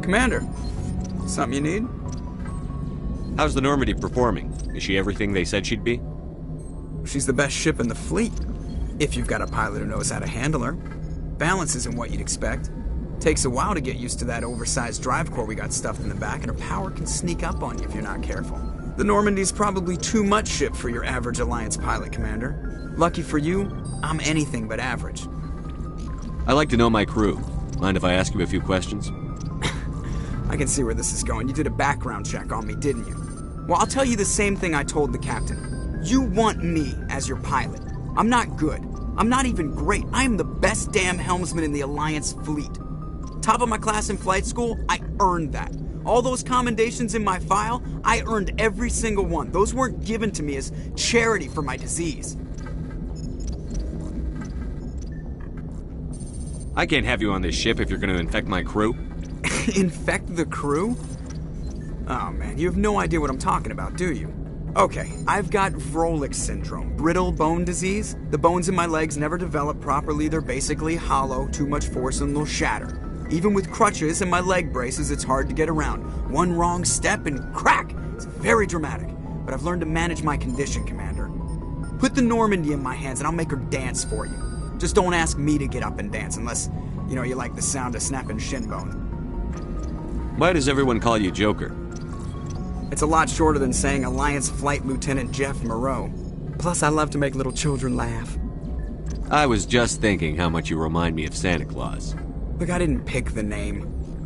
Commander, something you need? How's the Normandy performing? Is she everything they said she'd be? She's the best ship in the fleet, if you've got a pilot who knows how to handle her. Balance isn't what you'd expect. Takes a while to get used to that oversized drive core we got stuffed in the back, and her power can sneak up on you if you're not careful. The Normandy's probably too much ship for your average Alliance pilot, Commander. Lucky for you, I'm anything but average. I like to know my crew. Mind if I ask you a few questions? I can see where this is going. You did a background check on me, didn't you? Well, I'll tell you the same thing I told the captain. You want me as your pilot. I'm not good. I'm not even great. I am the best damn helmsman in the Alliance fleet. Top of my class in flight school, I earned that. All those commendations in my file, I earned every single one. Those weren't given to me as charity for my disease. I can't have you on this ship if you're going to infect my crew. Infect the crew? Oh man, you have no idea what I'm talking about, do you? Okay, I've got Vrolik syndrome, brittle bone disease. The bones in my legs never develop properly. They're basically hollow, too much force and they'll shatter. Even with crutches and my leg braces, it's hard to get around. One wrong step and crack! It's very dramatic. But I've learned to manage my condition, Commander. Put the Normandy in my hands and I'll make her dance for you. Just don't ask me to get up and dance unless, you like the sound of snapping shin bone. Why does everyone call you Joker? It's a lot shorter than saying Alliance Flight Lieutenant Jeff Moreau. Plus, I love to make little children laugh. I was just thinking how much you remind me of Santa Claus. Look, I didn't pick the name.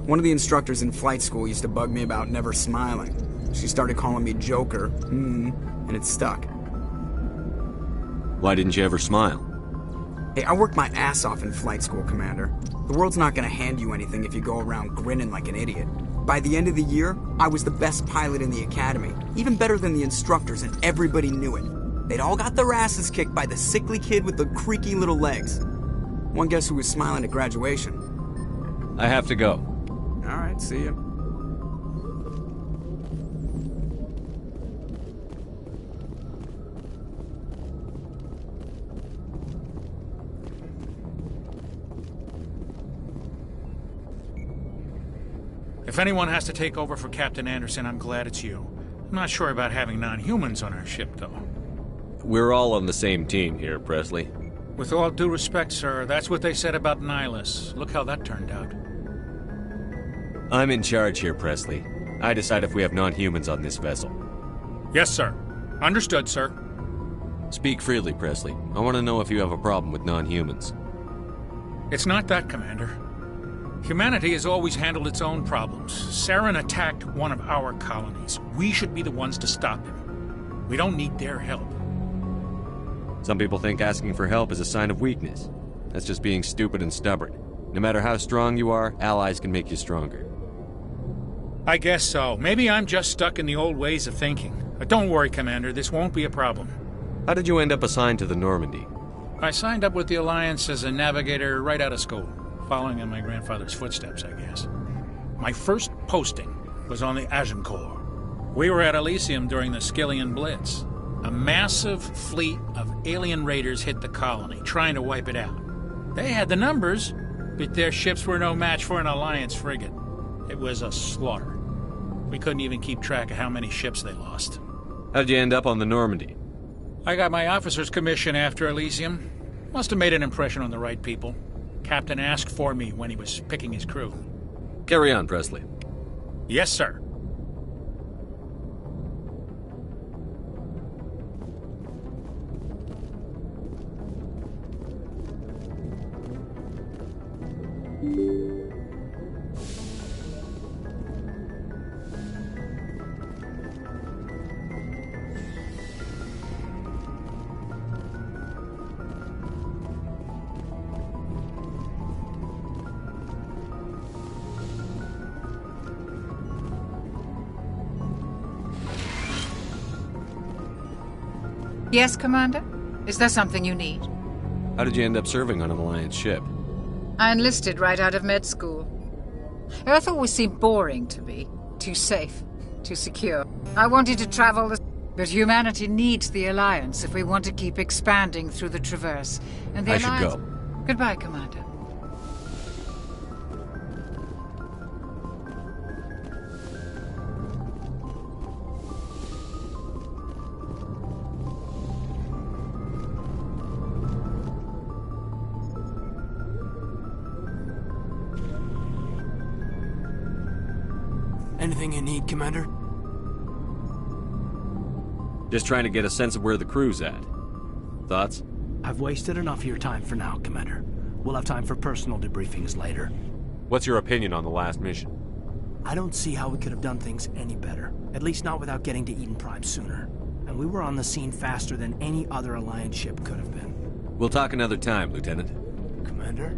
One of the instructors in flight school used to bug me about never smiling. She started calling me Joker, and it stuck. Why didn't you ever smile? Hey, I worked my ass off in flight school, Commander. The world's not gonna hand you anything if you go around grinning like an idiot. By the end of the year, I was the best pilot in the academy, even better than the instructors, and everybody knew it. They'd all got their asses kicked by the sickly kid with the creaky little legs. One guess who was smiling at graduation? I have to go. All right, see ya. If anyone has to take over for Captain Anderson, I'm glad it's you. I'm not sure about having non-humans on our ship, though. We're all on the same team here, Presley. With all due respect, sir, that's what they said about Nihilus. Look how that turned out. I'm in charge here, Presley. I decide if we have non-humans on this vessel. Yes, sir. Understood, sir. Speak freely, Presley. I want to know if you have a problem with non-humans. It's not that, Commander. Humanity has always handled its own problems. Saren attacked one of our colonies. We should be the ones to stop him. We don't need their help. Some people think asking for help is a sign of weakness. That's just being stupid and stubborn. No matter how strong you are, allies can make you stronger. I guess so. Maybe I'm just stuck in the old ways of thinking. But don't worry, Commander. This won't be a problem. How did you end up assigned to the Normandy? I signed up with the Alliance as a navigator right out of school. Following in my grandfather's footsteps, I guess. My first posting was on the Agincourt. We were at Elysium during the Skillian Blitz. A massive fleet of alien raiders hit the colony, trying to wipe it out. They had the numbers, but their ships were no match for an Alliance frigate. It was a slaughter. We couldn't even keep track of how many ships they lost. How'd you end up on the Normandy? I got my officer's commission after Elysium. Must have made an impression on the right people. Captain asked for me when he was picking his crew. Carry on, Presley. Yes, sir. Yes, Commander? Is there something you need? How did you end up serving on an Alliance ship? I enlisted right out of med school. Earth always seemed boring to me. Too safe, too secure. I wanted to travel the... But humanity needs the Alliance if we want to keep expanding through the Traverse. And the I Alliance... should go. Goodbye, Commander. Anything you need, Commander? Just trying to get a sense of where the crew's at. Thoughts? I've wasted enough of your time for now, Commander. We'll have time for personal debriefings later. What's your opinion on the last mission? I don't see how we could have done things any better. At least not without getting to Eden Prime sooner. And we were on the scene faster than any other Alliance ship could have been. We'll talk another time, Lieutenant. Commander?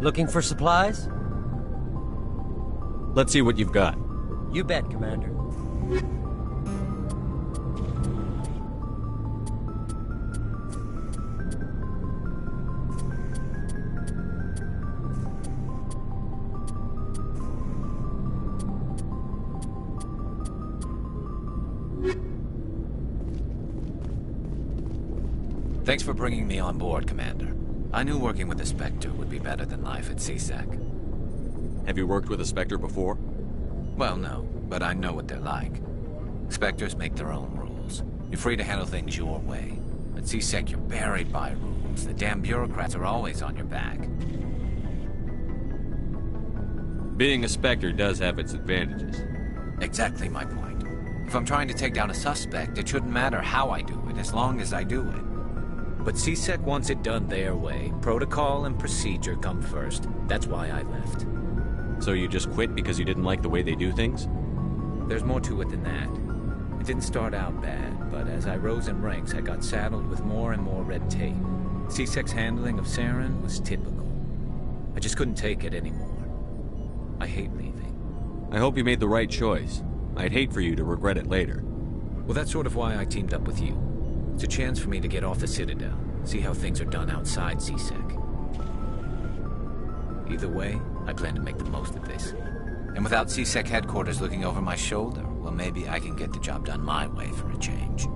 Looking for supplies? Let's see what you've got. You bet, Commander. Thanks for bringing me on board, Commander. I knew working with the Spectre would be better than life at CSEC. Have you worked with a Spectre before? Well, no, but I know what they're like. Spectres make their own rules. You're free to handle things your way. At CSEC, you're buried by rules. The damn bureaucrats are always on your back. Being a Spectre does have its advantages. Exactly my point. If I'm trying to take down a suspect, it shouldn't matter how I do it, as long as I do it. But CSEC wants it done their way. Protocol and procedure come first. That's why I left. So you just quit because you didn't like the way they do things? There's more to it than that. It didn't start out bad, but as I rose in ranks, I got saddled with more and more red tape. CSEC's handling of Saren was typical. I just couldn't take it anymore. I hate leaving. I hope you made the right choice. I'd hate for you to regret it later. Well, that's sort of why I teamed up with you. It's a chance for me to get off the Citadel, see how things are done outside CSEC. Either way, I plan to make the most of this. And without CSEC headquarters looking over my shoulder, well, maybe I can get the job done my way for a change.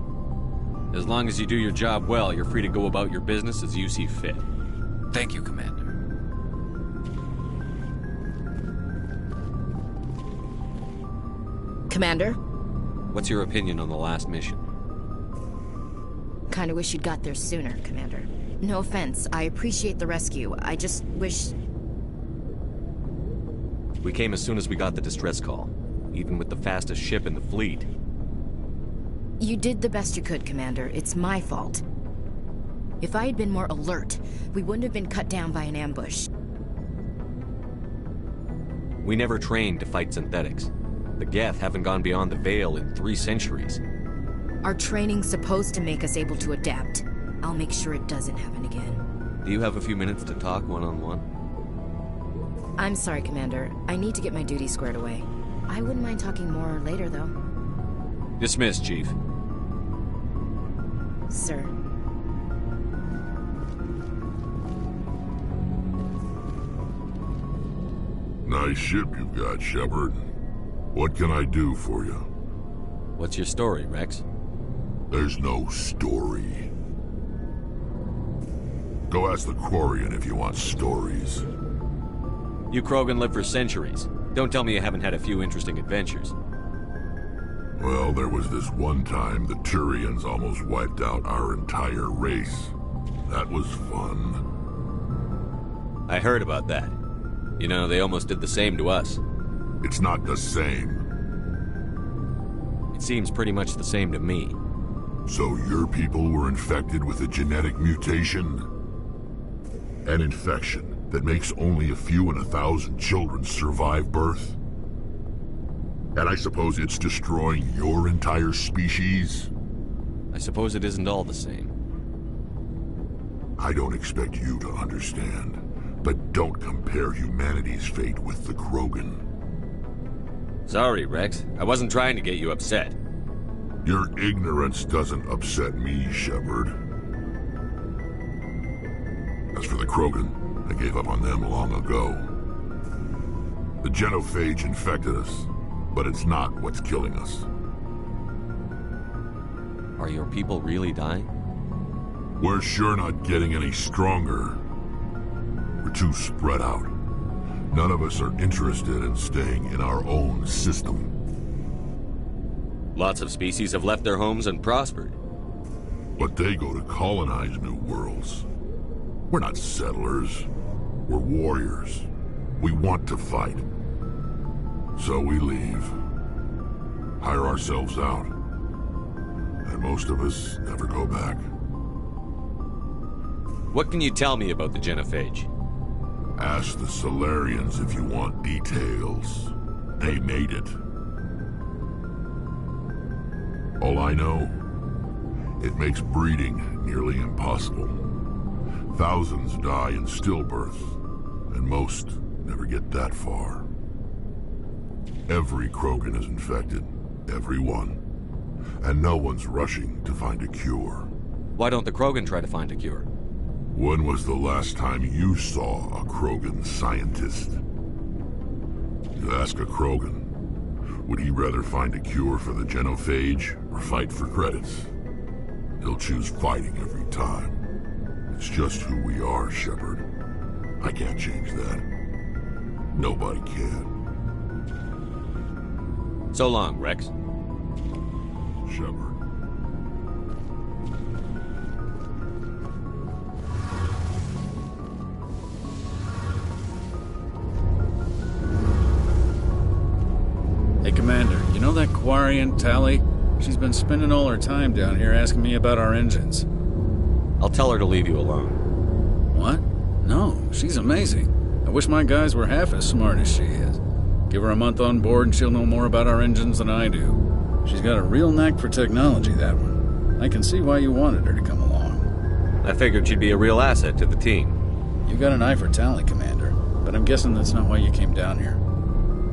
As long as you do your job well, you're free to go about your business as you see fit. Thank you, Commander. Commander? What's your opinion on the last mission? Kinda wish you'd got there sooner, Commander. No offense, I appreciate the rescue. I just wish... We came as soon as we got the distress call, even with the fastest ship in the fleet. You did the best you could, Commander. It's my fault. If I had been more alert, we wouldn't have been cut down by an ambush. We never trained to fight synthetics. The Geth haven't gone beyond the Veil in 3 centuries. Our training's supposed to make us able to adapt. I'll make sure it doesn't happen again. Do you have a few minutes to talk one-on-one? I'm sorry, Commander. I need to get my duty squared away. I wouldn't mind talking more later, though. Dismissed, Chief. Sir. Nice ship you've got, Shepard. What can I do for you? What's your story, Rex? There's no story. Go ask the Quarian if you want stories. You Krogan lived for centuries. Don't tell me you haven't had a few interesting adventures. Well, there was this one time the Turians almost wiped out our entire race. That was fun. I heard about that. You know, they almost did the same to us. It's not the same. It seems pretty much the same to me. So your people were infected with a genetic mutation? An infection that makes only a few in 1,000 children survive birth? And I suppose it's destroying your entire species? I suppose it isn't all the same. I don't expect you to understand, but don't compare humanity's fate with the Krogan. Sorry, Rex. I wasn't trying to get you upset. Your ignorance doesn't upset me, Shepard. As for the Krogan, I gave up on them long ago. The genophage infected us, but it's not what's killing us. Are your people really dying? We're sure not getting any stronger. We're too spread out. None of us are interested in staying in our own system. Lots of species have left their homes and prospered. But they go to colonize new worlds. We're not settlers. We're warriors. We want to fight. So we leave. Hire ourselves out. And most of us never go back. What can you tell me about the genophage? Ask the Solarians if you want details. They made it. All I know, it makes breeding nearly impossible. Thousands die in stillbirth, and most never get that far. Every Krogan is infected, every one. And no one's rushing to find a cure. Why don't the Krogan try to find a cure? When was the last time you saw a Krogan scientist? You ask a Krogan, would he rather find a cure for the genophage or fight for credits? He'll choose fighting every time. It's just who we are, Shepard. I can't change that. Nobody can. So long, Rex. Shepard. Hey, Commander, you know that Quarian, Tally? She's been spending all her time down here asking me about our engines. I'll tell her to leave you alone. What? No, she's amazing. I wish my guys were half as smart as she is. Give her a month on board and she'll know more about our engines than I do. She's got a real knack for technology, that one. I can see why you wanted her to come along. I figured she'd be a real asset to the team. You got an eye for Tally, Commander, but I'm guessing that's not why you came down here.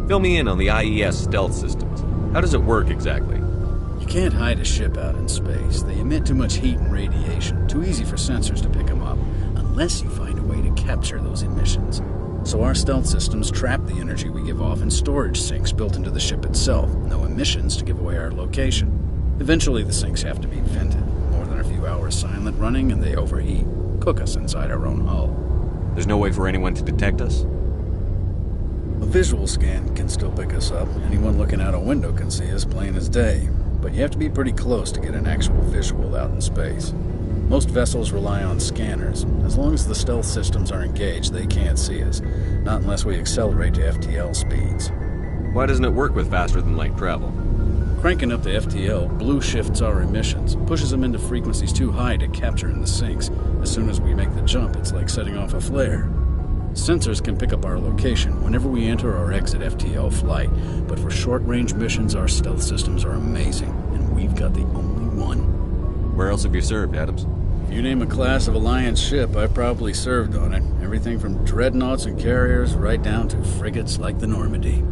Fill me in on the IES stealth systems. How does it work exactly? You can't hide a ship out in space. They emit too much heat and radiation. Too easy for sensors to pick them up, unless you find a way to capture those emissions. So our stealth systems trap the energy we give off in storage sinks built into the ship itself. No emissions to give away our location. Eventually the sinks have to be vented. More than a few hours silent running and they overheat. Cook us inside our own hull. There's no way for anyone to detect us? A visual scan can still pick us up. Anyone looking out a window can see us plain as day. But you have to be pretty close to get an actual visual out in space. Most vessels rely on scanners. As long as the stealth systems are engaged, they can't see us. Not unless we accelerate to FTL speeds. Why doesn't it work with faster-than-light travel? Cranking up the FTL blue shifts our emissions, pushes them into frequencies too high to capture in the sinks. As soon as we make the jump, it's like setting off a flare. Sensors can pick up our location whenever we enter or exit FTL flight, but for short-range missions, our stealth systems are amazing, and we've got the only one. Where else have you served, Adams? If you name a class of Alliance ship, I've probably served on it. Everything from dreadnoughts and carriers right down to frigates like the Normandy.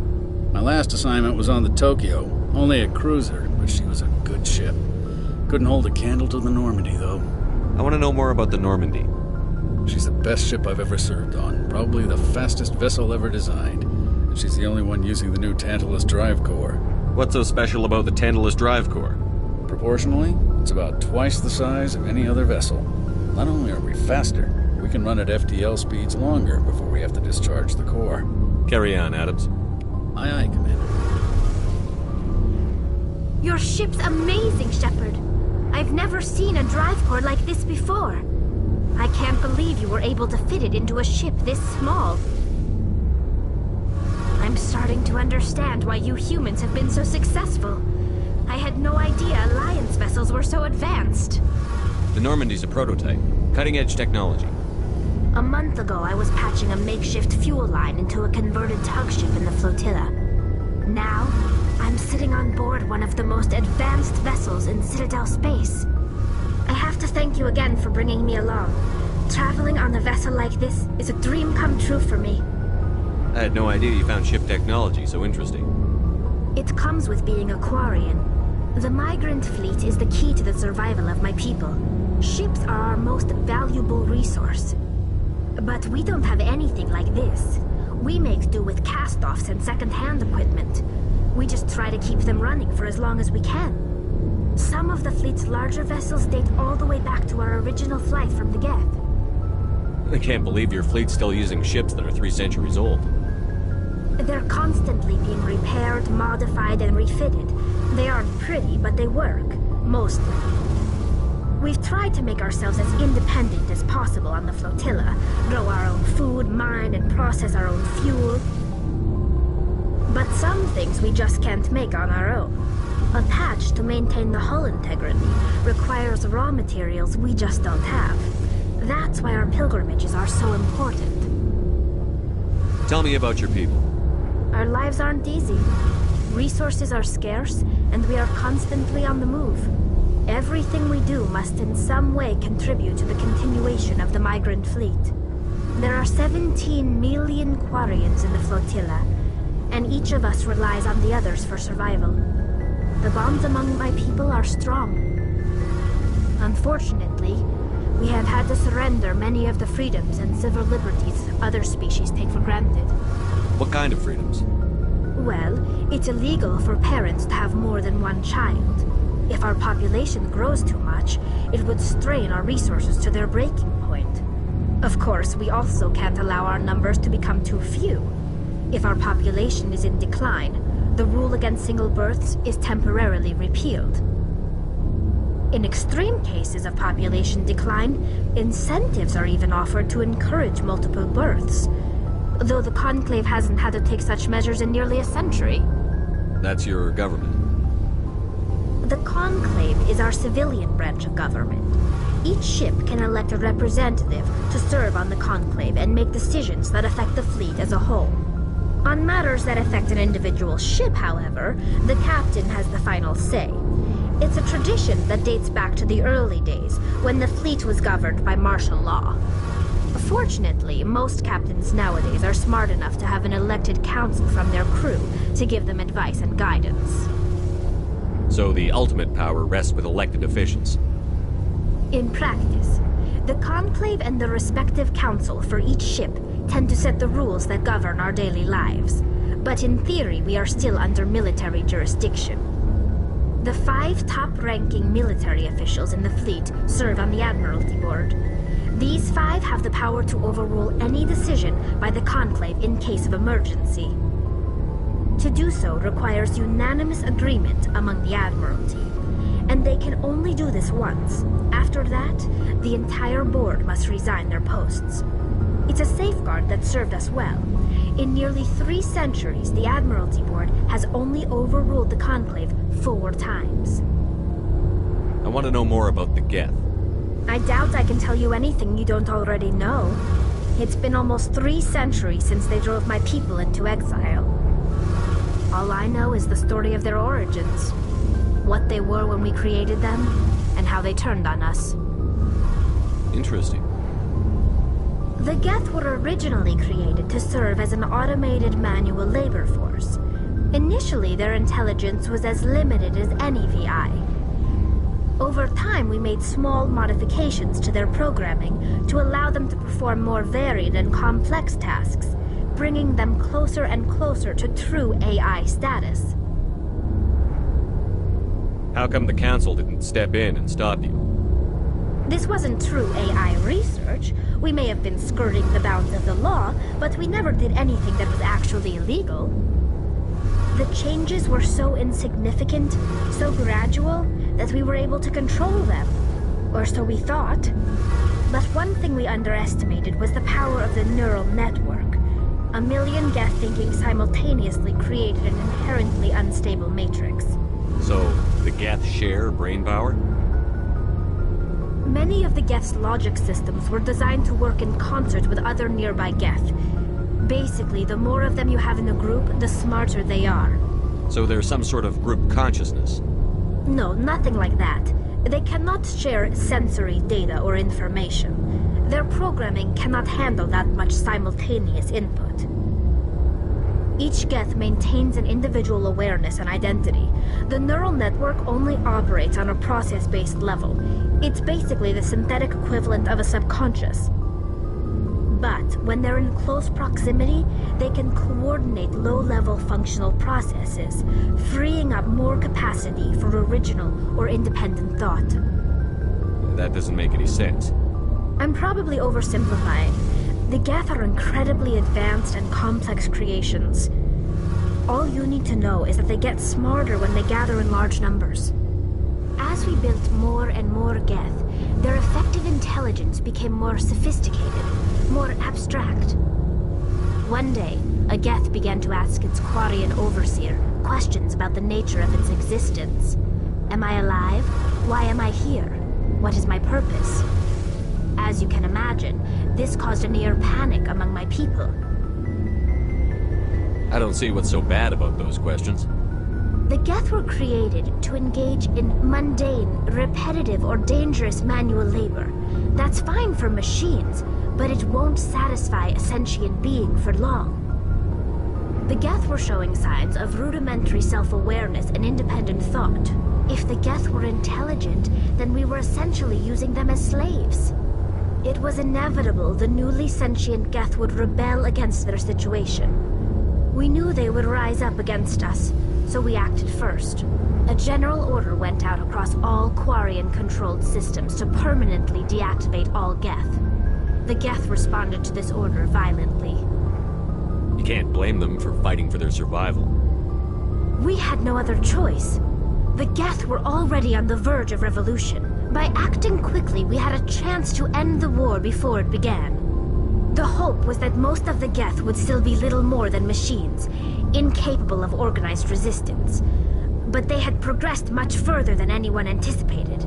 My last assignment was on the Tokyo, only a cruiser, but she was a good ship. Couldn't hold a candle to the Normandy, though. I want to know more about the Normandy. She's the best ship I've ever served on, probably the fastest vessel ever designed. And she's the only one using the new Tantalus drive core. What's so special about the Tantalus drive core? Proportionally, it's about twice the size of any other vessel. Not only are we faster, we can run at FTL speeds longer before we have to discharge the core. Carry on, Adams. Aye, aye, Commander. Your ship's amazing, Shepard. I've never seen a drive core like this before. I can't believe you were able to fit it into a ship this small. I'm starting to understand why you humans have been so successful. I had no idea Alliance vessels were so advanced. The Normandy's a prototype. Cutting-edge technology. A month ago, I was patching a makeshift fuel line into a converted tug ship in the flotilla. Now, I'm sitting on board one of the most advanced vessels in Citadel space. I have to thank you again for bringing me along. Traveling on a vessel like this is a dream come true for me. I had no idea you found ship technology so interesting. It comes with being a Quarian. The migrant fleet is the key to the survival of my people. Ships are our most valuable resource. But we don't have anything like this. We make do with cast-offs and second-hand equipment. We just try to keep them running for as long as we can. Some of the fleet's larger vessels date all the way back to our original flight from the Geth. I can't believe your fleet's still using ships that are 3 centuries old. They're constantly being repaired, modified, and refitted. They aren't pretty, but they work. Mostly. We've tried to make ourselves as independent as possible on the flotilla, grow our own food, mine, and process our own fuel. But some things we just can't make on our own. A patch to maintain the hull integrity requires raw materials we just don't have. That's why our pilgrimages are so important. Tell me about your people. Our lives aren't easy. Resources are scarce, and we are constantly on the move. Everything we do must in some way contribute to the continuation of the migrant fleet. There are 17 million Quarians in the flotilla, and each of us relies on the others for survival. The bonds among my people are strong. Unfortunately, we have had to surrender many of the freedoms and civil liberties other species take for granted. What kind of freedoms? Well, it's illegal for parents to have more than one child. If our population grows too much, it would strain our resources to their breaking point. Of course, we also can't allow our numbers to become too few. If our population is in decline, the rule against single births is temporarily repealed. In extreme cases of population decline, incentives are even offered to encourage multiple births, though the Conclave hasn't had to take such measures in nearly a century. That's your government. The Conclave is our civilian branch of government. Each ship can elect a representative to serve on the Conclave and make decisions that affect the fleet as a whole. On matters that affect an individual ship, however, the captain has the final say. It's a tradition that dates back to the early days, when the fleet was governed by martial law. Fortunately, most captains nowadays are smart enough to have an elected council from their crew to give them advice and guidance. So the ultimate power rests with elected officials. In practice, the Conclave and the respective council for each ship tend to set the rules that govern our daily lives. But in theory, we are still under military jurisdiction. The 5 top-ranking military officials in the fleet serve on the Admiralty Board. These 5 have the power to overrule any decision by the Conclave in case of emergency. To do so requires unanimous agreement among the Admiralty, and they can only do this once. After that, the entire board must resign their posts. It's a safeguard that served us well. In nearly 3 centuries, the Admiralty Board has only overruled the Conclave 4 times. I want to know more about the Geth. I doubt I can tell you anything you don't already know. It's been almost 3 centuries since they drove my people into exile. All I know is the story of their origins, what they were when we created them, and how they turned on us. Interesting. The Geth were originally created to serve as an automated manual labor force. Initially, their intelligence was as limited as any VI. Over time, we made small modifications to their programming to allow them to perform more varied and complex tasks, bringing them closer and closer to true AI status. How come the Council didn't step in and stop you? This wasn't true AI research. We may have been skirting the bounds of the law, but we never did anything that was actually illegal. The changes were so insignificant, so gradual, that we were able to control them. Or so we thought. But one thing we underestimated was the power of the neural network. A million Geth thinking simultaneously created an inherently unstable matrix. So, the Geth share brain power? Many of the Geth's logic systems were designed to work in concert with other nearby Geth. Basically, the more of them you have in a group, the smarter they are. So there's some sort of group consciousness? No, nothing like that. They cannot share sensory data or information. Their programming cannot handle that much simultaneous input. Each Geth maintains an individual awareness and identity. The neural network only operates on a process-based level. It's basically the synthetic equivalent of a subconscious. But when they're in close proximity, they can coordinate low-level functional processes, freeing up more capacity for original or independent thought. That doesn't make any sense. I'm probably oversimplifying. The Geth are incredibly advanced and complex creations. All you need to know is that they get smarter when they gather in large numbers. As we built more and more Geth, their effective intelligence became more sophisticated, more abstract. One day, a Geth began to ask its Quarian overseer questions about the nature of its existence. Am I alive? Why am I here? What is my purpose? As you can imagine, this caused a near panic among my people. I don't see what's so bad about those questions. The Geth were created to engage in mundane, repetitive, or dangerous manual labor. That's fine for machines, but it won't satisfy a sentient being for long. The Geth were showing signs of rudimentary self-awareness and independent thought. If the Geth were intelligent, then we were essentially using them as slaves. It was inevitable the newly sentient Geth would rebel against their situation. We knew they would rise up against us, so we acted first. A general order went out across all Quarian-controlled systems to permanently deactivate all Geth. The Geth responded to this order violently. You can't blame them for fighting for their survival. We had no other choice. The Geth were already on the verge of revolution. By acting quickly, we had a chance to end the war before it began. The hope was that most of the Geth would still be little more than machines, incapable of organized resistance. But they had progressed much further than anyone anticipated.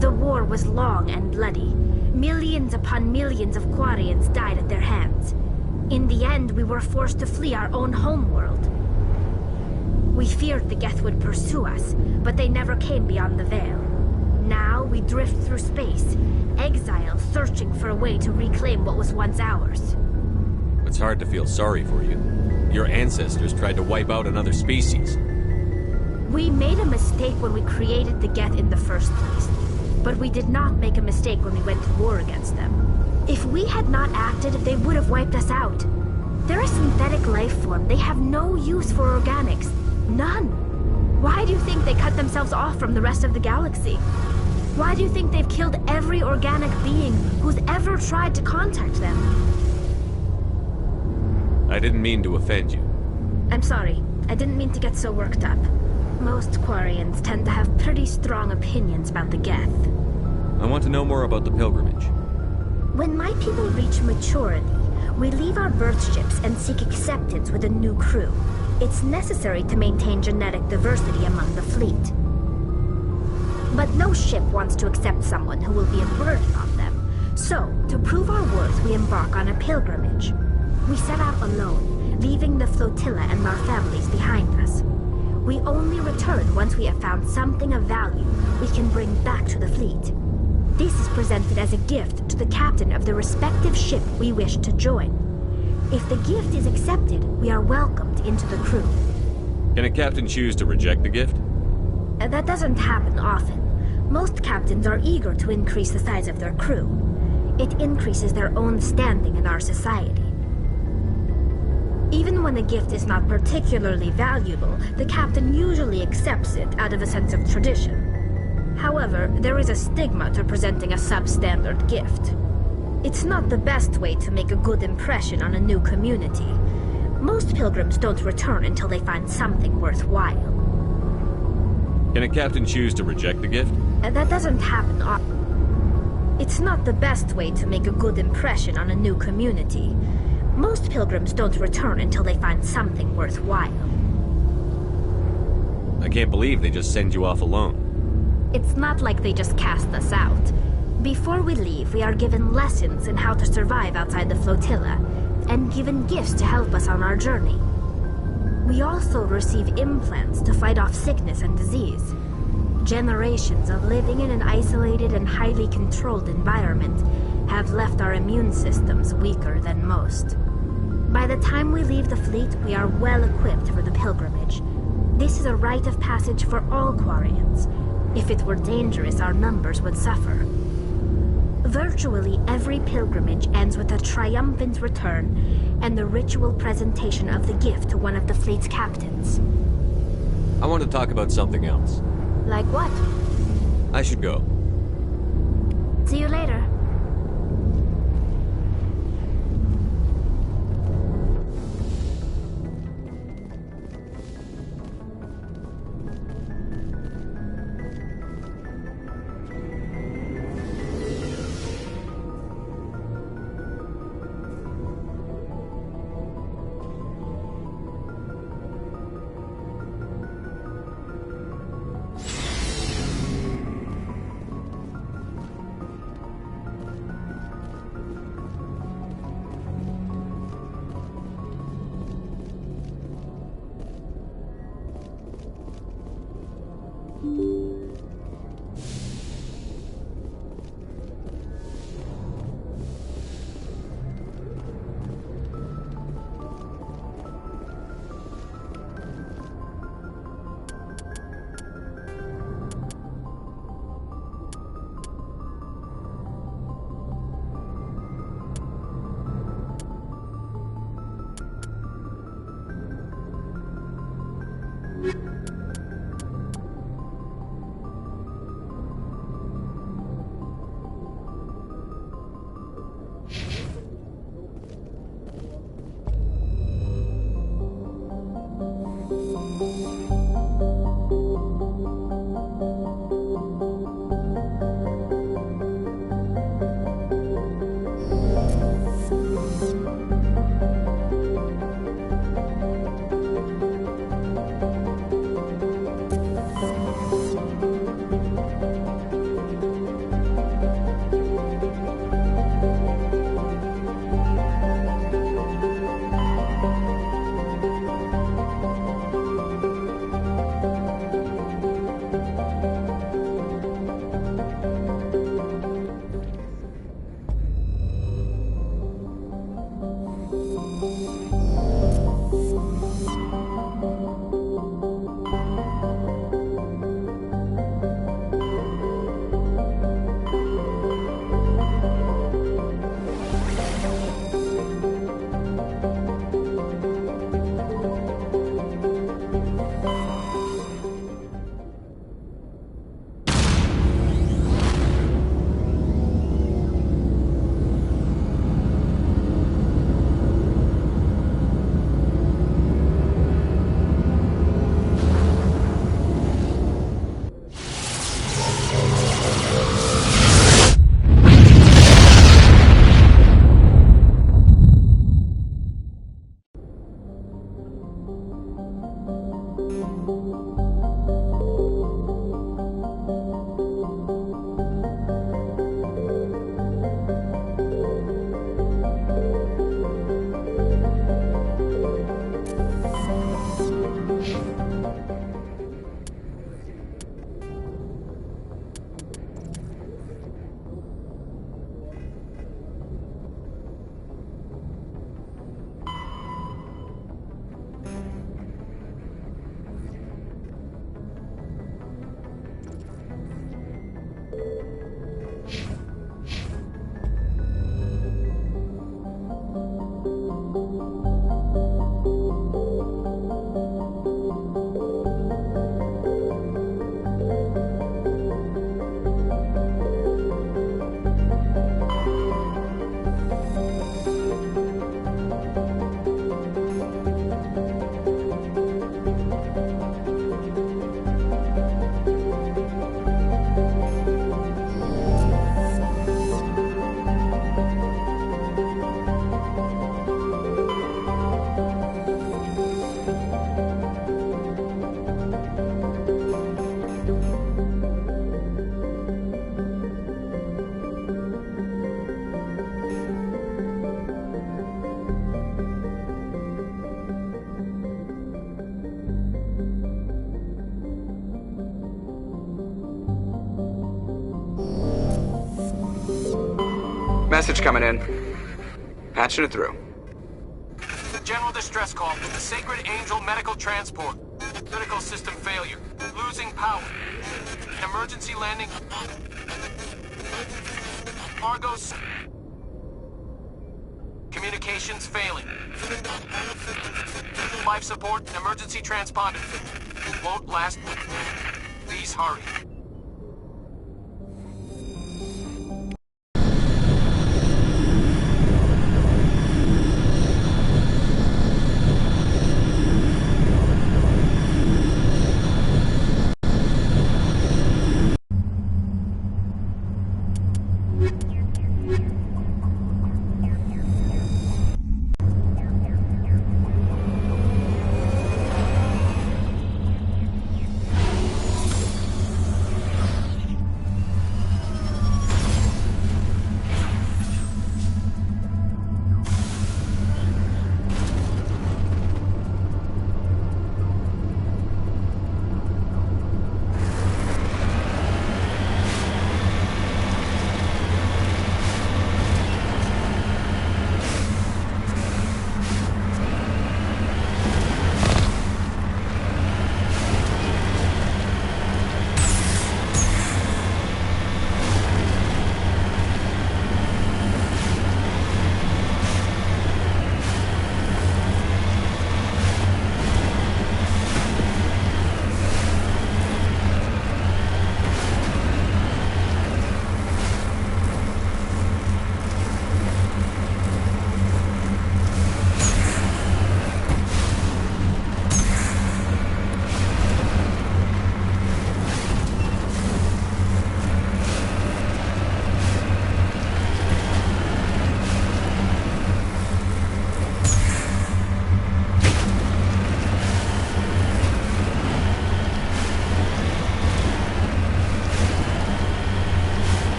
The war was long and bloody. Millions upon millions of Quarians died at their hands. In the end, we were forced to flee our own homeworld. We feared the Geth would pursue us, but they never came beyond the Veil. Now we drift through space, exile searching for a way to reclaim what was once ours. It's hard to feel sorry for you. Your ancestors tried to wipe out another species. We made a mistake when we created the Geth in the first place, but we did not make a mistake when we went to war against them. If we had not acted, they would have wiped us out. They're a synthetic life form. They have no use for organics. None. Why do you think they cut themselves off from the rest of the galaxy? Why do you think they've killed every organic being who's ever tried to contact them? I didn't mean to offend you. I'm sorry. I didn't mean to get so worked up. Most Quarians tend to have pretty strong opinions about the Geth. I want to know more about the pilgrimage. When my people reach maturity, we leave our birth ships and seek acceptance with a new crew. It's necessary to maintain genetic diversity among the fleet. But no ship wants to accept someone who will be a burden on them. So, to prove our worth, we embark on a pilgrimage. We set out alone, leaving the flotilla and our families behind us. We only return once we have found something of value we can bring back to the fleet. This is presented as a gift to the captain of the respective ship we wish to join. If the gift is accepted, we are welcomed into the crew. Can a captain choose to reject the gift? That doesn't happen often. Most captains are eager to increase the size of their crew. It increases their own standing in our society. Even when the gift is not particularly valuable, the captain usually accepts it out of a sense of tradition. However, there is a stigma to presenting a substandard gift. It's not the best way to make a good impression on a new community. Most pilgrims don't return until they find something worthwhile. Can a captain choose to reject the gift? That doesn't happen often. It's not the best way to make a good impression on a new community. Most pilgrims don't return until they find something worthwhile. I can't believe they just send you off alone. It's not like they just cast us out. Before we leave, we are given lessons in how to survive outside the flotilla, and given gifts to help us on our journey. We also receive implants to fight off sickness and disease. Generations of living in an isolated and highly controlled environment have left our immune systems weaker than most. By the time we leave the fleet, we are well equipped for the pilgrimage. This is a rite of passage for all Quarians. If it were dangerous, our numbers would suffer. Virtually every pilgrimage ends with a triumphant return and the ritual presentation of the gift to one of the fleet's captains. I want to talk about something else. Like what? I should go. See you later. Message coming in. Patching it through. General distress call. The Sacred Angel medical transport. Critical system failure. Losing power. Emergency landing. Argos. Communications failing. Life support. Emergency transponder. Won't last. Please hurry.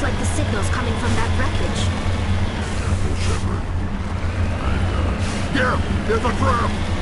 like the signals coming from that wreckage. Careful, Shepard. Yeah, there's a trap!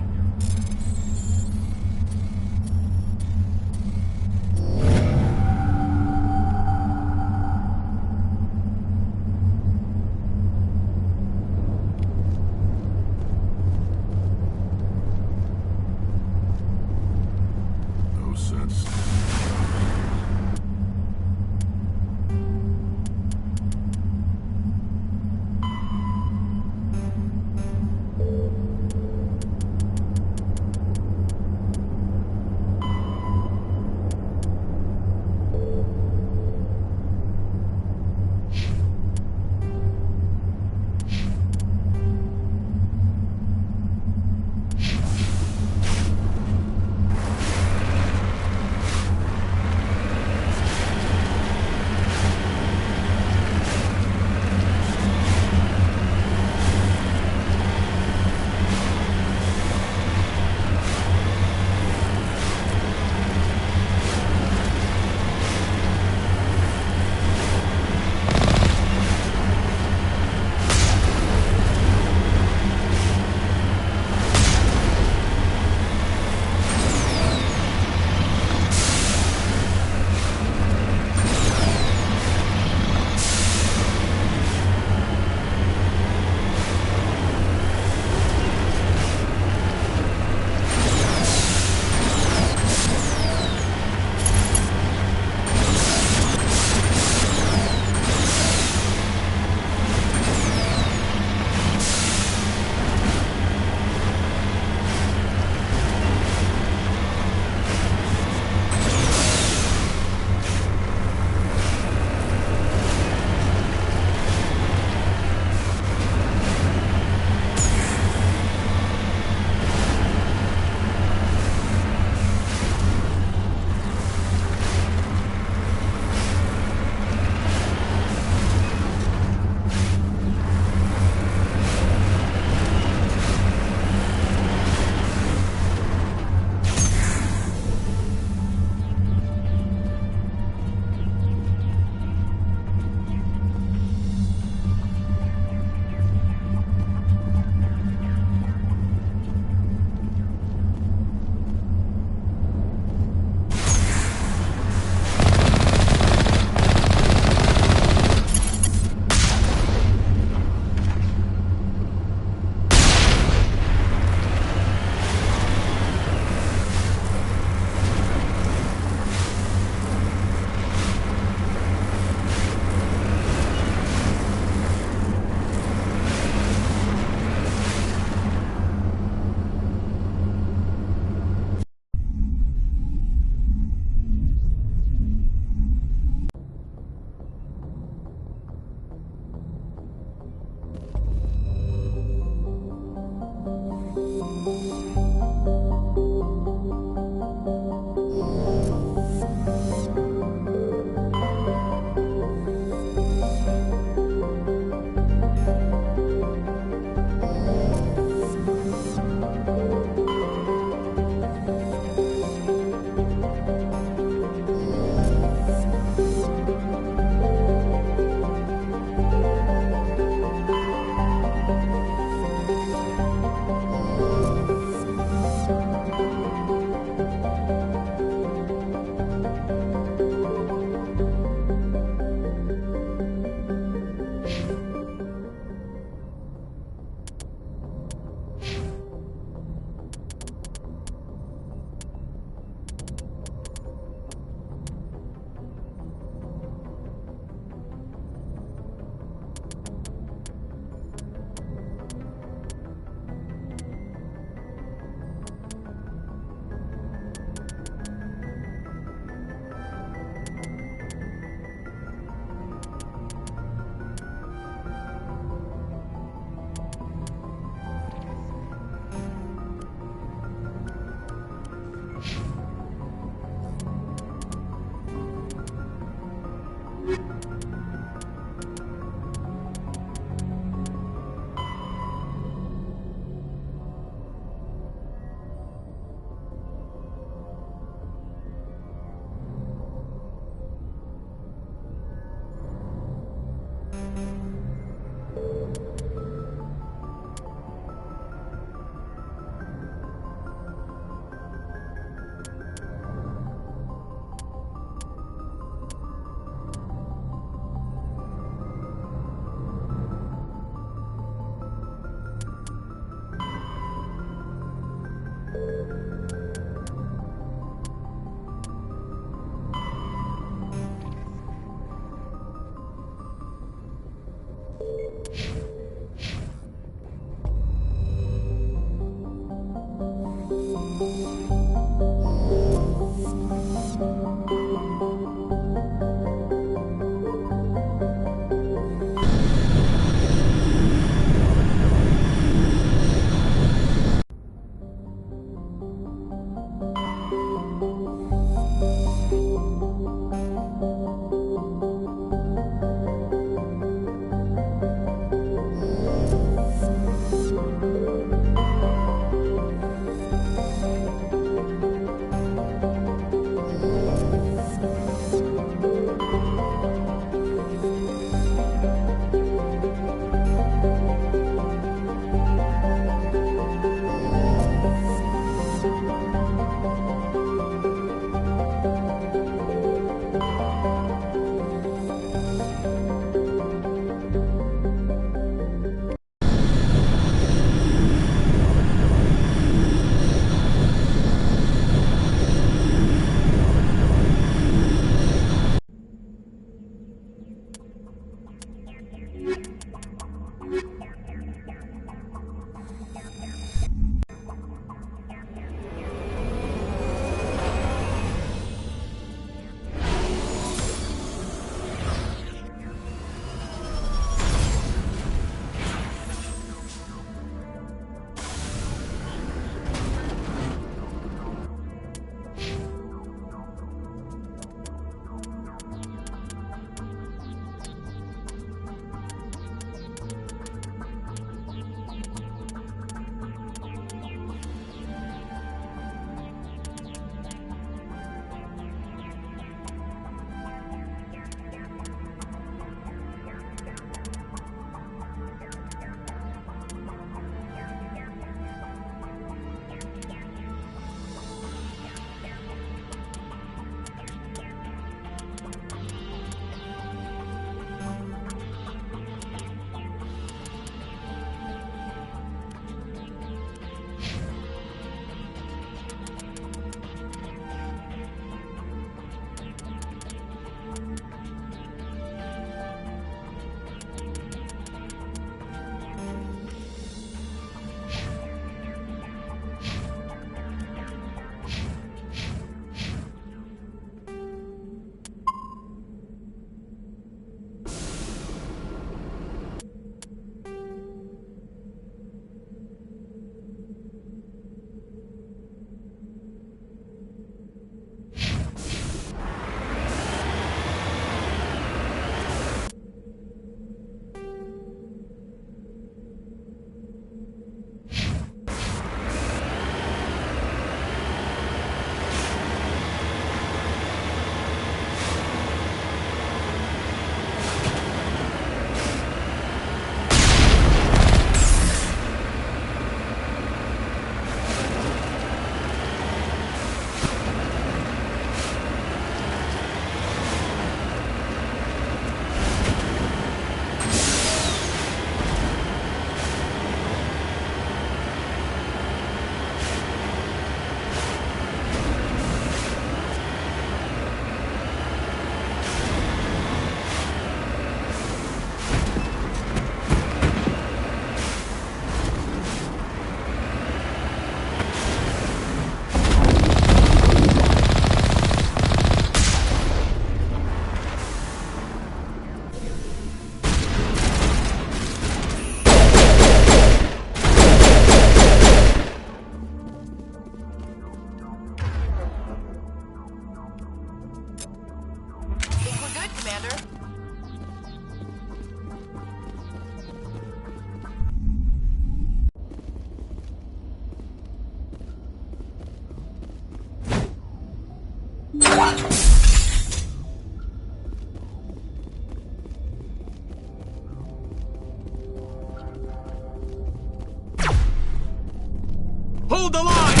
Hold the line!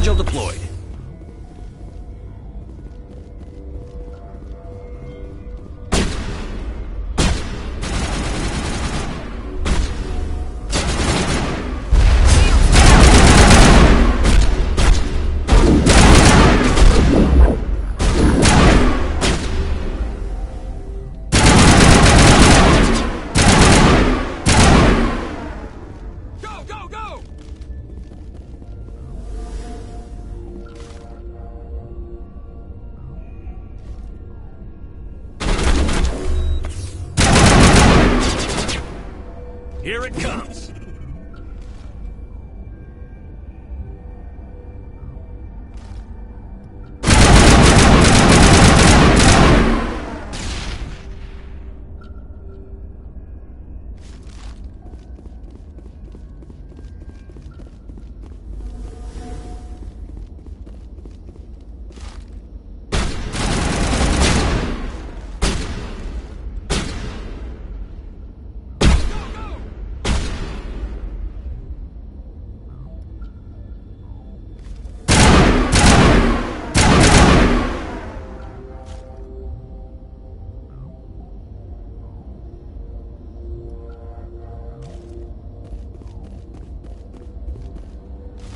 Vigil deployed. Here it comes.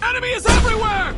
Enemy is everywhere!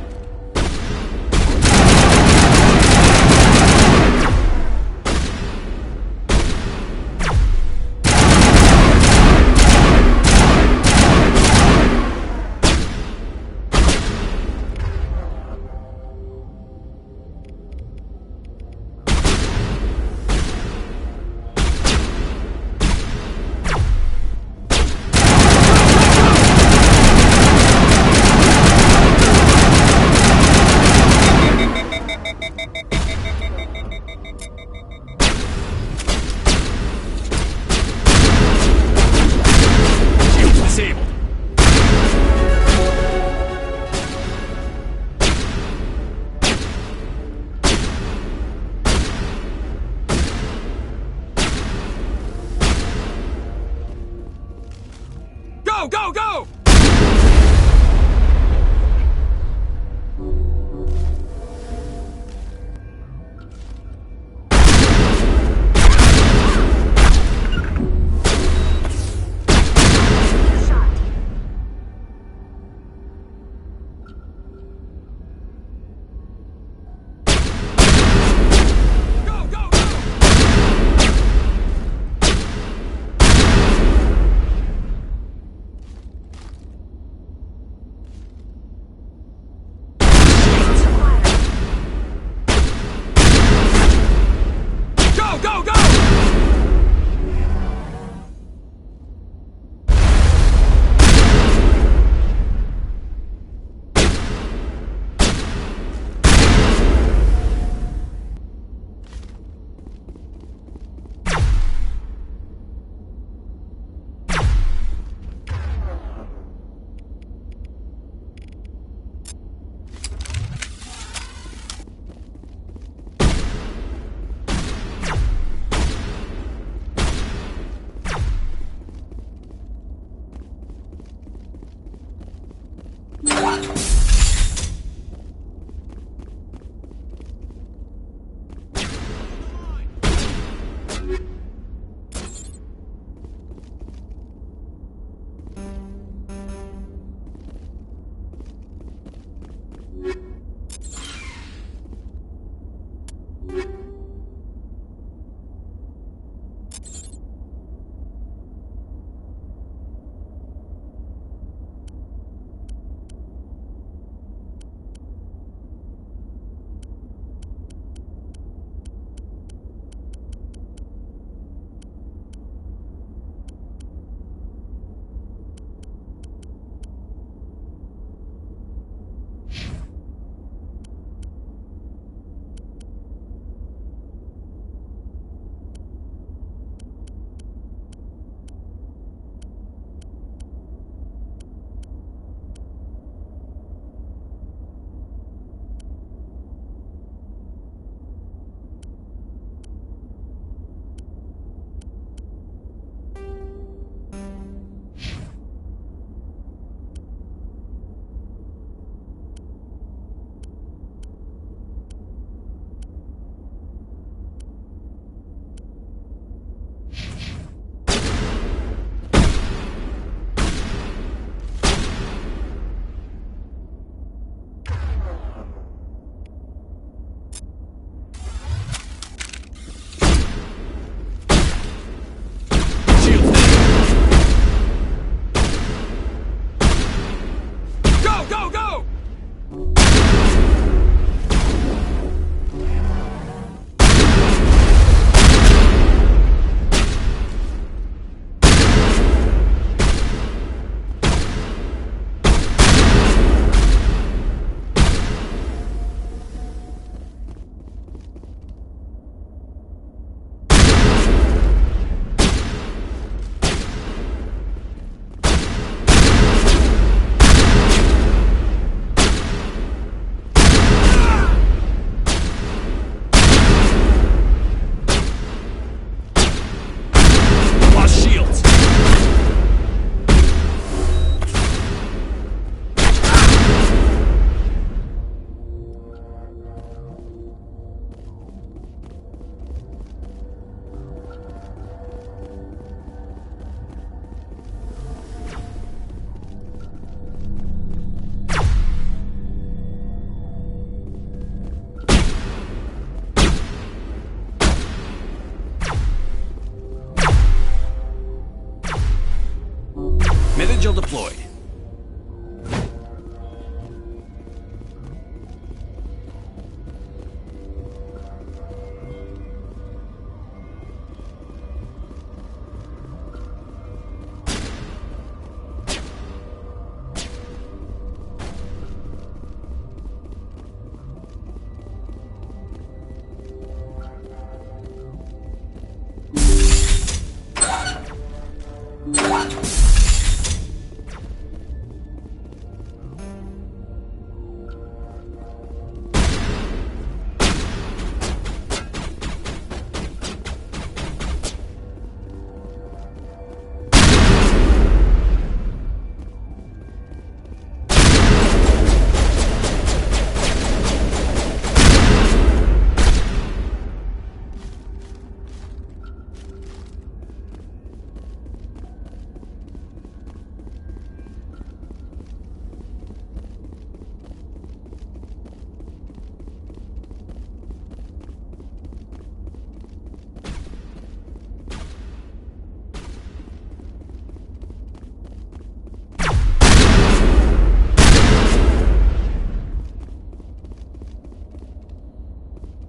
deployed.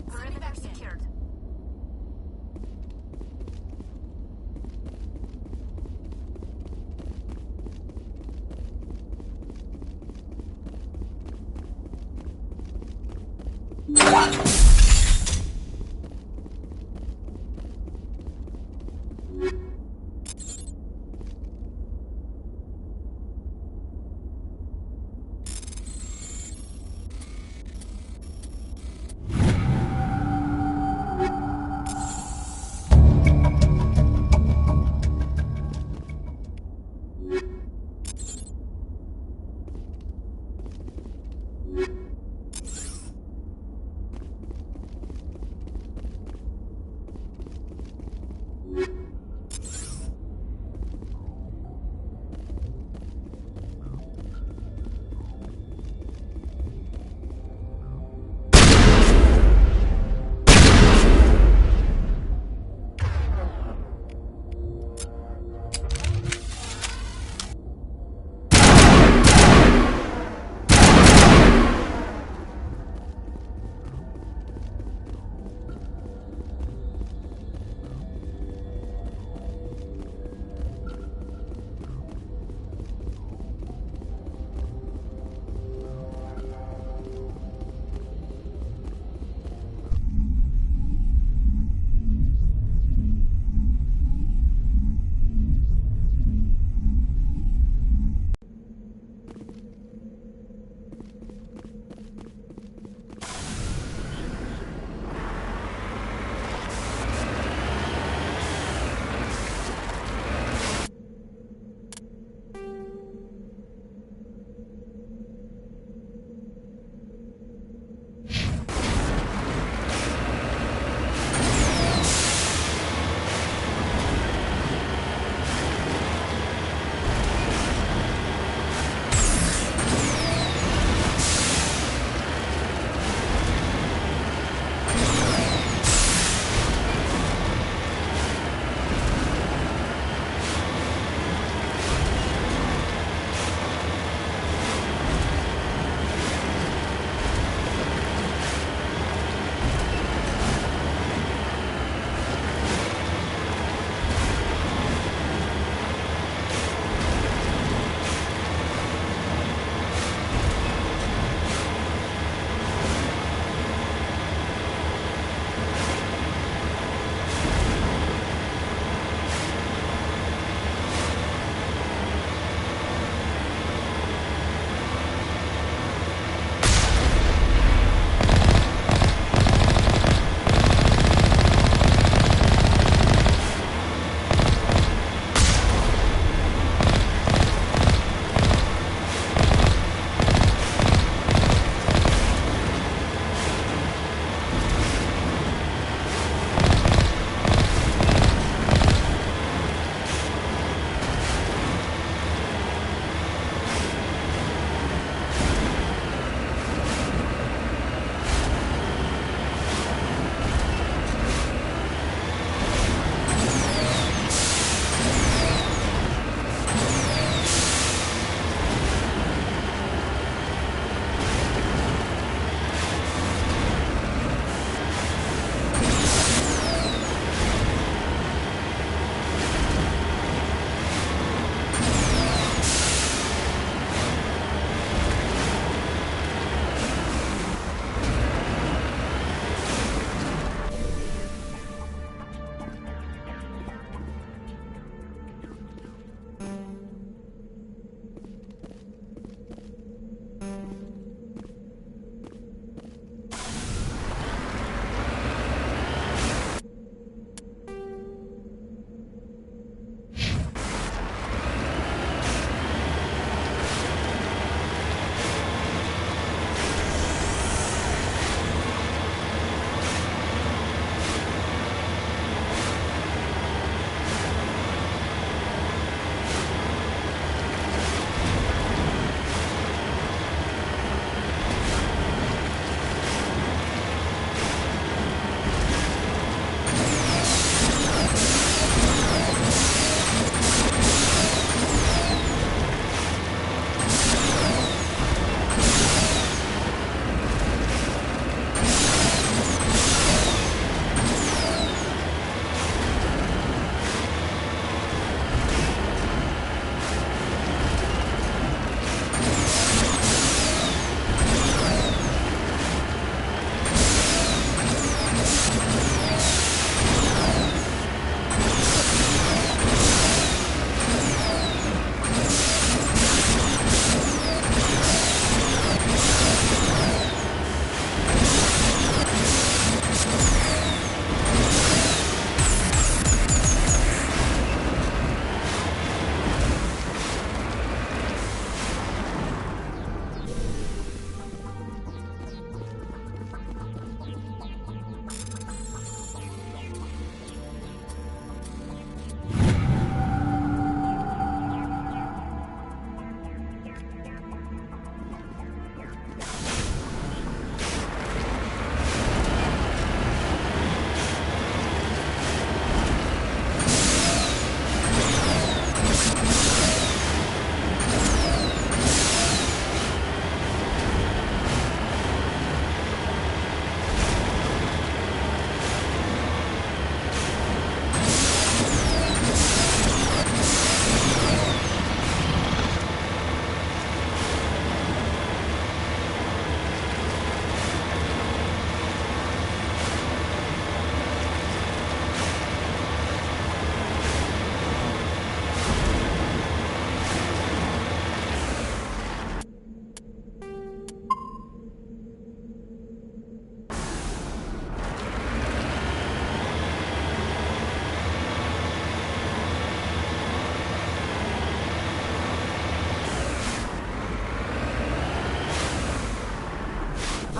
Perimeter secured.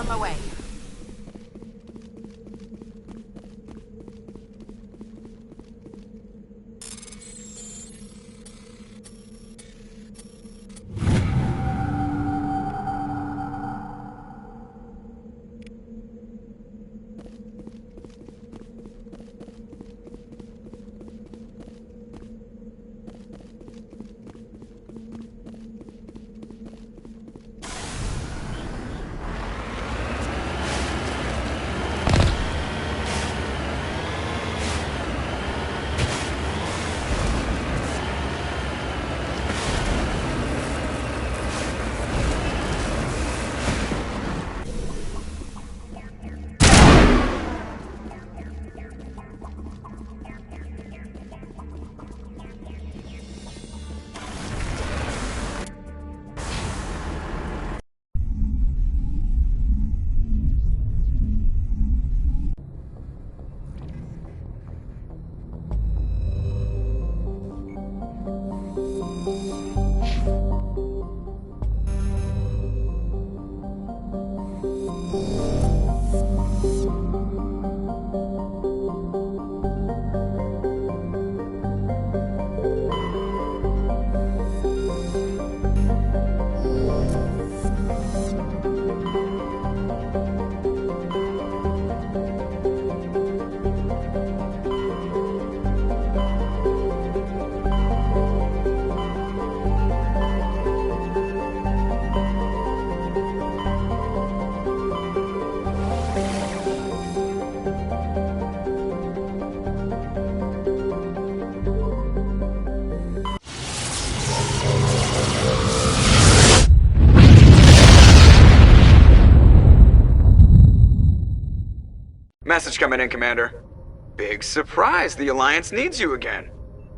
On my way. Message coming in, Commander. Big surprise, the Alliance needs you again.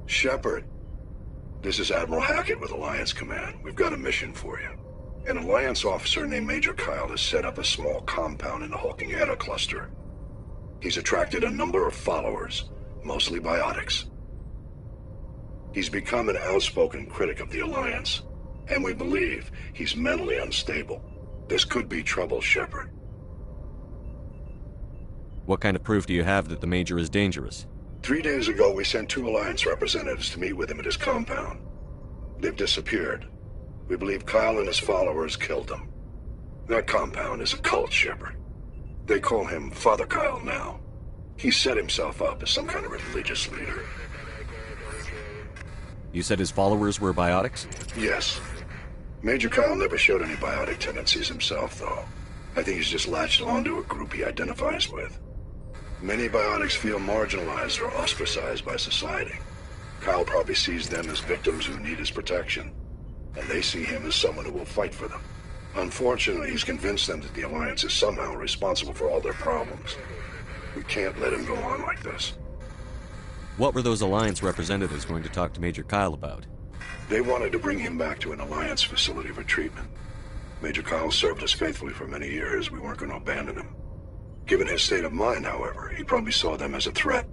Shepard, this is Admiral Hackett with Alliance Command. We've got a mission for you. An Alliance officer named Major Kyle has set up a small compound in the Hulking Eta cluster. He's attracted a number of followers, mostly biotics. He's become an outspoken critic of the Alliance, and we believe he's mentally unstable. This could be trouble, Shepard. What kind of proof do you have that the Major is dangerous? 3 days ago, we sent 2 Alliance representatives to meet with him at his compound. They've disappeared. We believe Kyle and his followers killed them. That compound is a cult, Shepard. They call him Father Kyle now. He set himself up as some kind of religious leader. You said his followers were biotics? Yes. Major Kyle never showed any biotic tendencies himself, though. I think he's just latched onto a group he identifies with. Many biotics feel marginalized or ostracized by society. Kyle probably sees them as victims who need his protection, and they see him as someone who will fight for them. Unfortunately, he's convinced them that the Alliance is somehow responsible for all their problems. We can't let him go on like this. What were those Alliance representatives going to talk to Major Kyle about? They wanted to bring him back to an Alliance facility for treatment. Major Kyle served us faithfully for many years. We weren't going to abandon him. Given his state of mind, however, he probably saw them as a threat.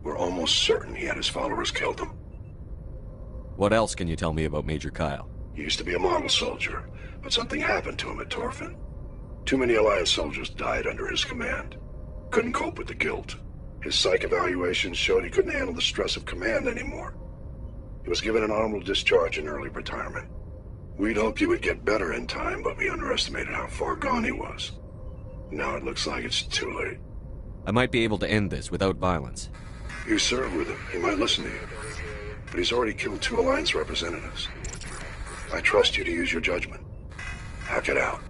We're almost certain he had his followers killed him. What else can you tell me about Major Kyle? He used to be a model soldier, but something happened to him at Torfin. Too many Alliance soldiers died under his command. Couldn't cope with the guilt. His psych evaluations showed he couldn't handle the stress of command anymore. He was given an honorable discharge in early retirement. We'd hoped he would get better in time, but we underestimated how far gone he was. Now it looks like it's too late. I might be able to end this without violence. You served with him. He might listen to you. But he's already killed 2 Alliance representatives. I trust you to use your judgment. Hack it out.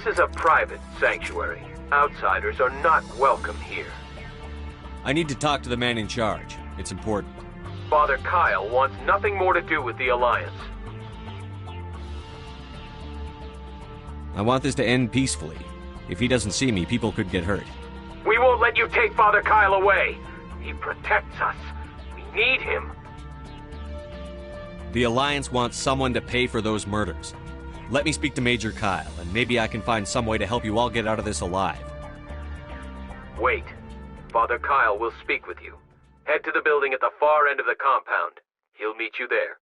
This is a private sanctuary. Outsiders are not welcome here. I need to talk to the man in charge. It's important. Father Kyle wants nothing more to do with the Alliance. I want this to end peacefully. If he doesn't see me, people could get hurt. We won't let you take Father Kyle away. He protects us. We need him. The Alliance wants someone to pay for those murders. Let me speak to Major Kyle, and maybe I can find some way to help you all get out of this alive. Wait. Father Kyle will speak with you. Head to the building at the far end of the compound. He'll meet you there.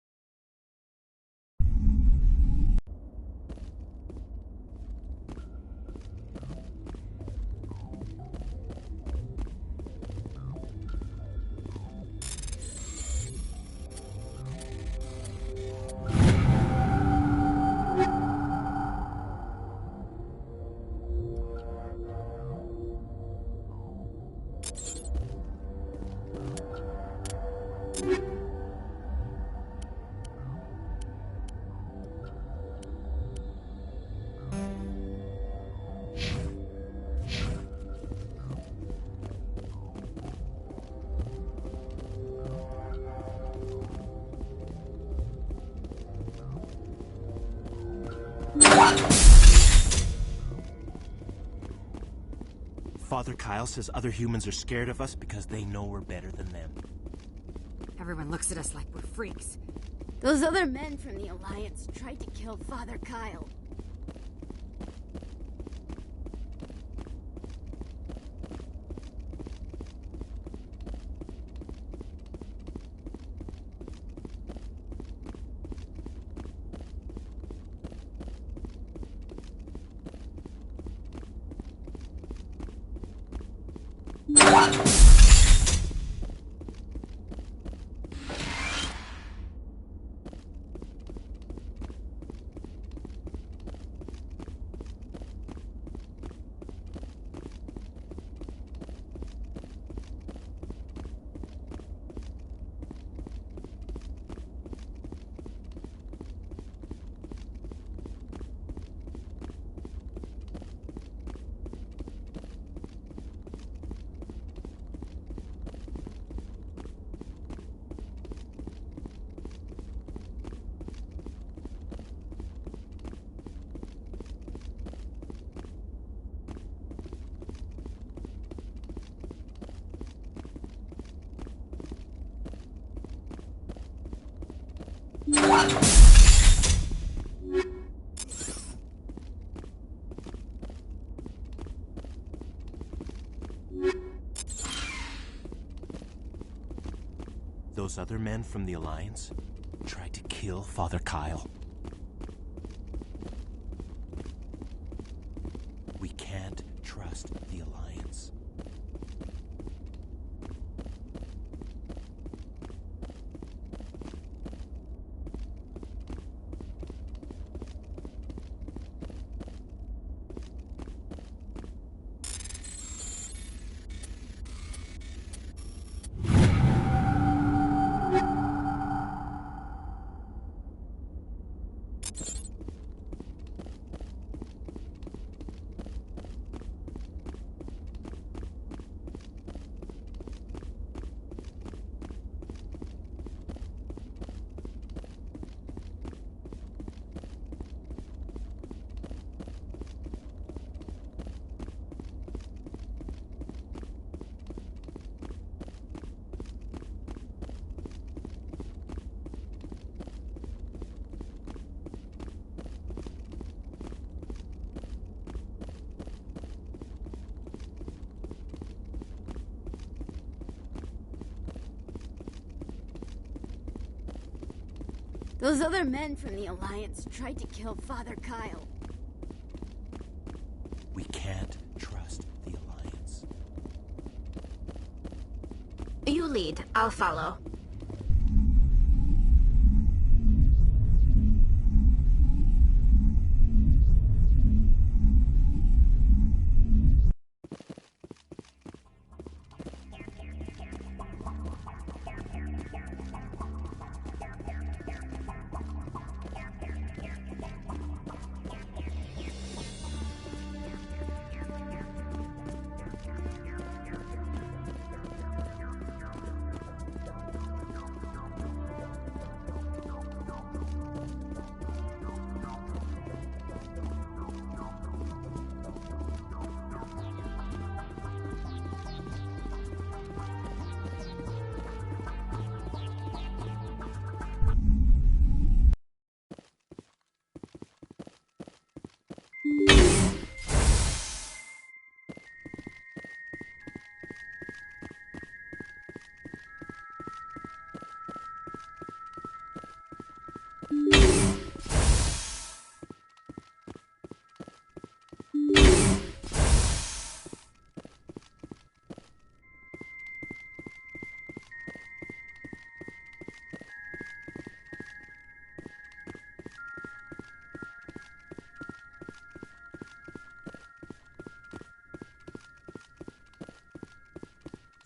Father Kyle says other humans are scared of us because they know we're better than them. Everyone looks at us like we're freaks. Those other men from the Alliance tried to kill Father Kyle. Those other men from the Alliance tried to kill Father Kyle. We can't trust the Alliance. Those other men from the Alliance tried to kill Father Kyle. We can't trust the Alliance. You lead. I'll follow.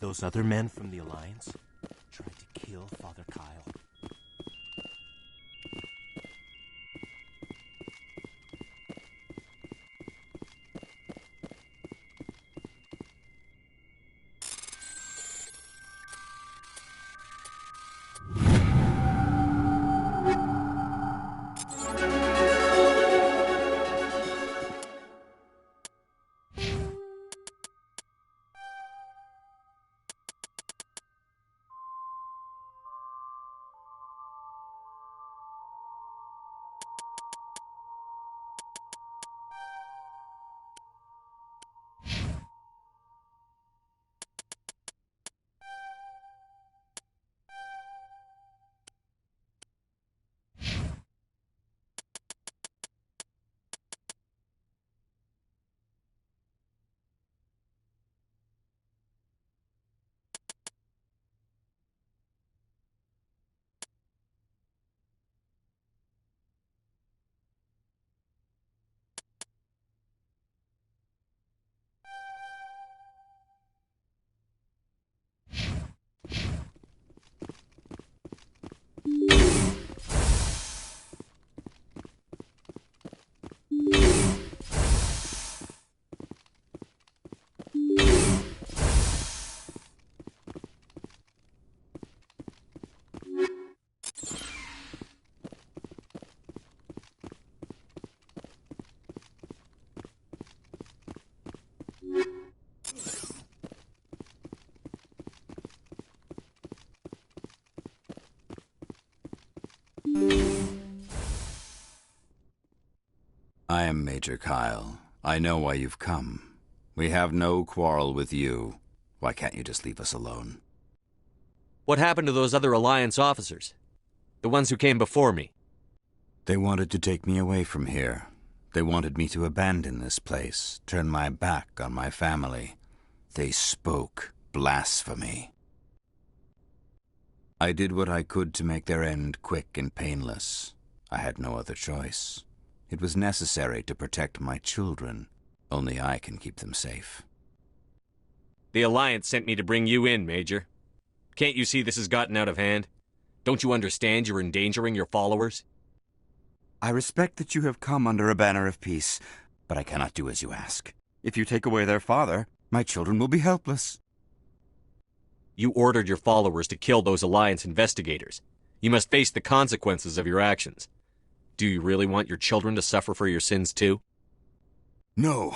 Those other men from the Alliance tried to kill Father Kyle. I am Major Kyle. I know why you've come. We have no quarrel with you. Why can't you just leave us alone? What happened to those other Alliance officers? The ones who came before me? They wanted to take me away from here. They wanted me to abandon this place, turn my back on my family. They spoke blasphemy. I did what I could to make their end quick and painless. I had no other choice. It was necessary to protect my children. Only I can keep them safe. The Alliance sent me to bring you in, Major. Can't you see this has gotten out of hand? Don't you understand you're endangering your followers? I respect that you have come under a banner of peace, but I cannot do as you ask. If you take away their father, my children will be helpless. You ordered your followers to kill those Alliance investigators. You must face the consequences of your actions. Do you really want your children to suffer for your sins too? No,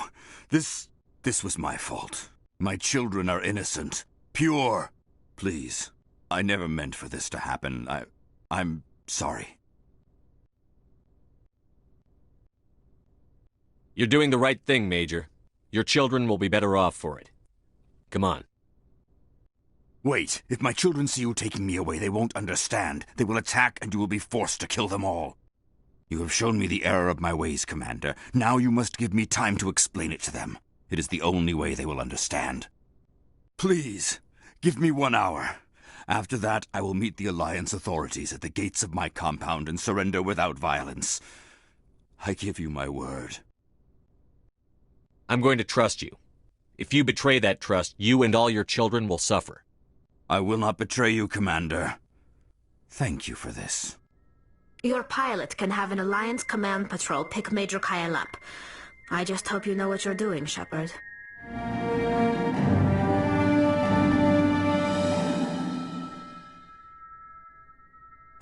this was my fault. My children are innocent, pure. Please, I never meant for this to happen. I'm sorry. You're doing the right thing, Major. Your children will be better off for it. Come on. Wait, if my children see you taking me away, they won't understand. They will attack and you will be forced to kill them all. You have shown me the error of my ways, Commander. Now you must give me time to explain it to them. It is the only way they will understand. Please, give me 1 hour. After that, I will meet the Alliance authorities at the gates of my compound and surrender without violence. I give you my word. I'm going to trust you. If you betray that trust, you and all your children will suffer. I will not betray you, Commander. Thank you for this. Your pilot can have an Alliance command patrol pick Major Kyle up. I just hope you know what you're doing, Shepard.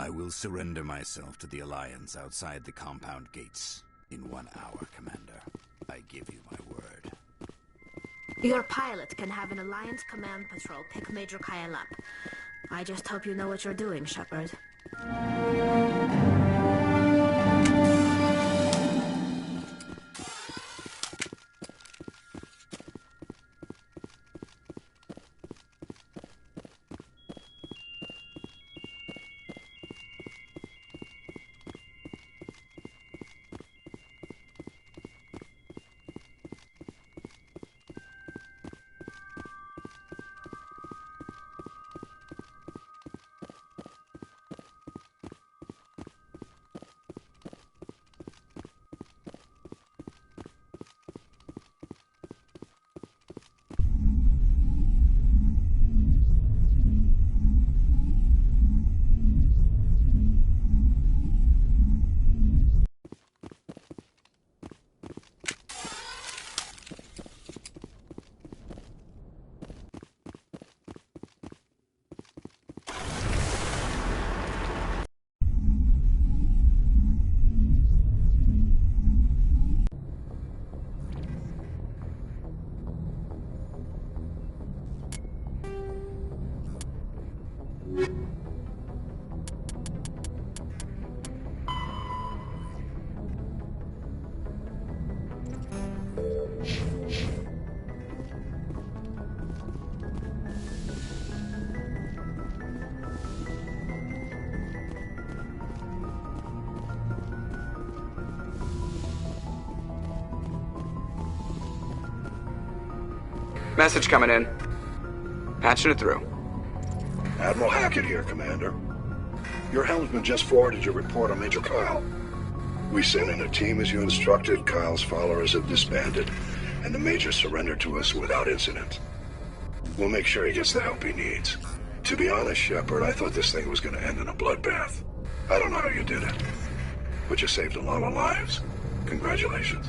I will surrender myself to the Alliance outside the compound gates in 1 hour, Commander. I give you my word. Your pilot can have an Alliance command patrol pick Major Kyle up. I just hope you know what you're doing, Shepard. Message coming in. Patching it through. Admiral Hackett here, Commander. Your helmsman just forwarded your report on Major Kyle. We sent in a team as you instructed. Kyle's followers have disbanded, and the Major surrendered to us without incident. We'll make sure he gets the help he needs. To be honest, Shepard, I thought this thing was going to end in a bloodbath. I don't know how you did it, but you saved a lot of lives. Congratulations.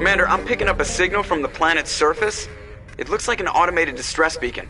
Commander, I'm picking up a signal from the planet's surface. It looks like an automated distress beacon.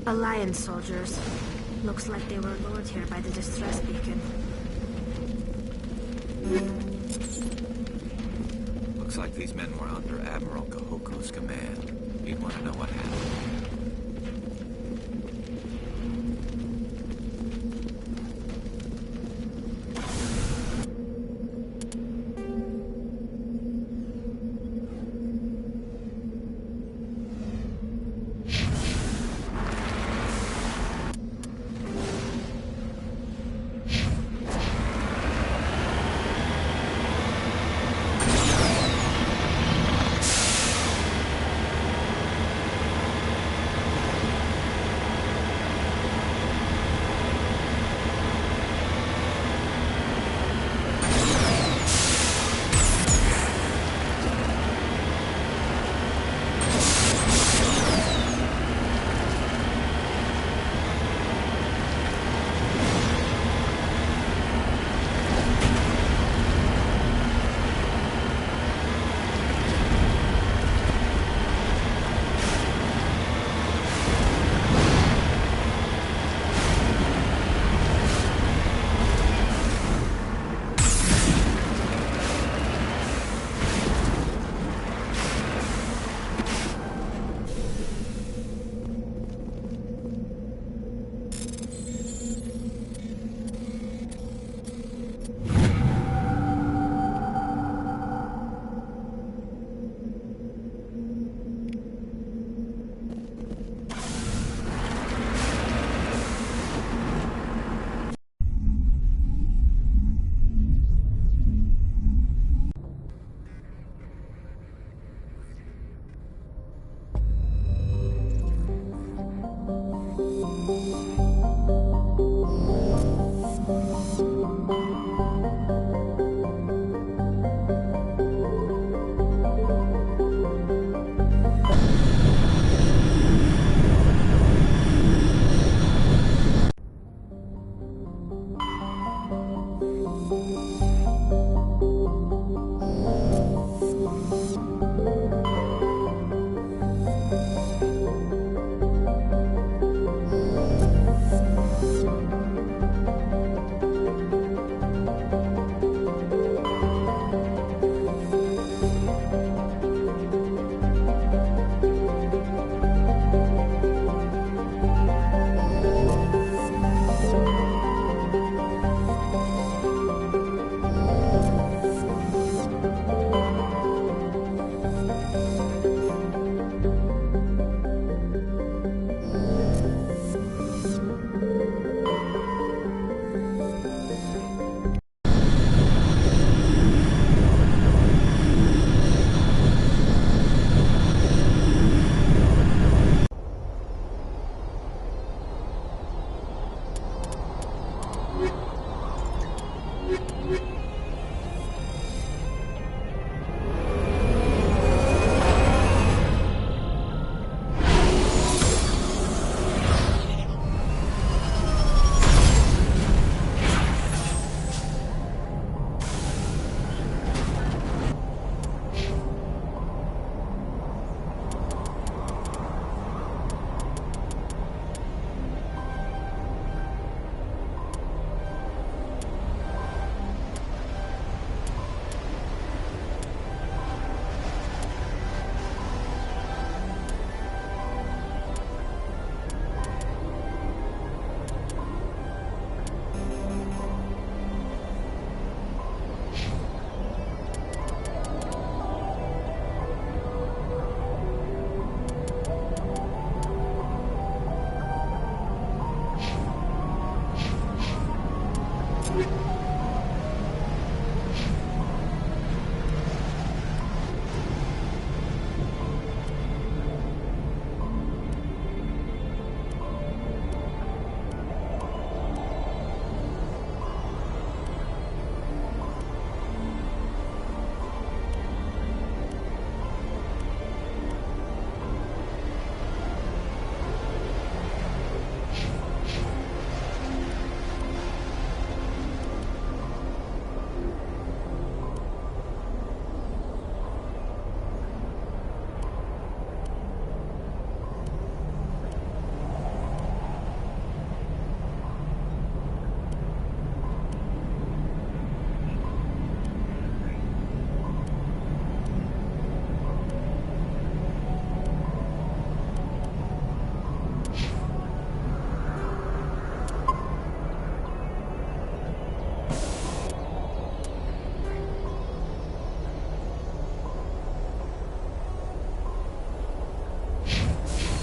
Alliance soldiers. Looks like they were lured here by the distress beacon. Looks like these men were under Admiral Kahoko's command. You'd want to know what happened.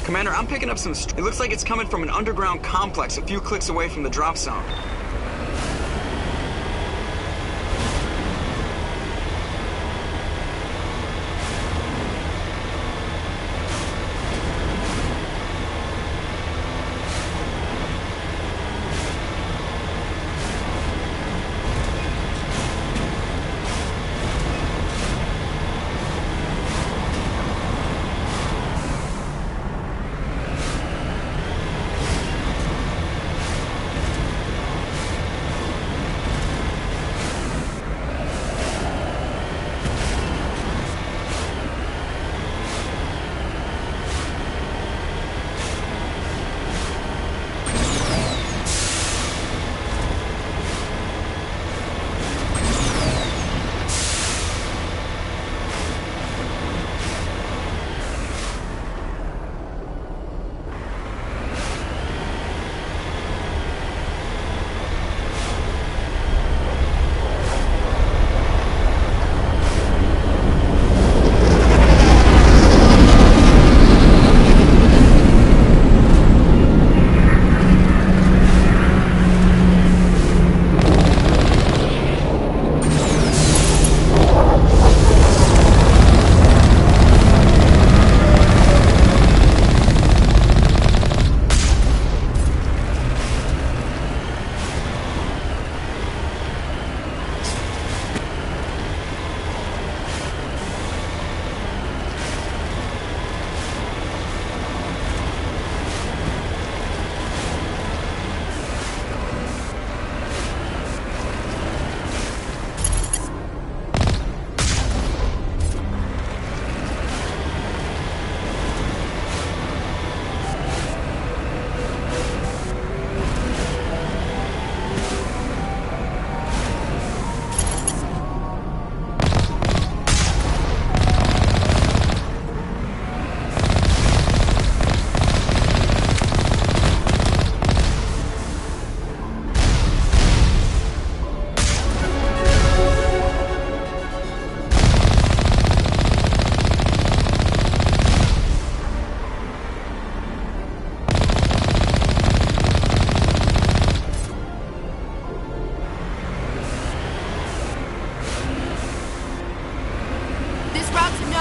Commander, I'm picking up some... It looks like it's coming from an underground complex a few clicks away from the drop zone.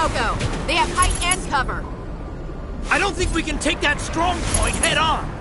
no-go. They have height and cover. I don't think we can take that strong point head on.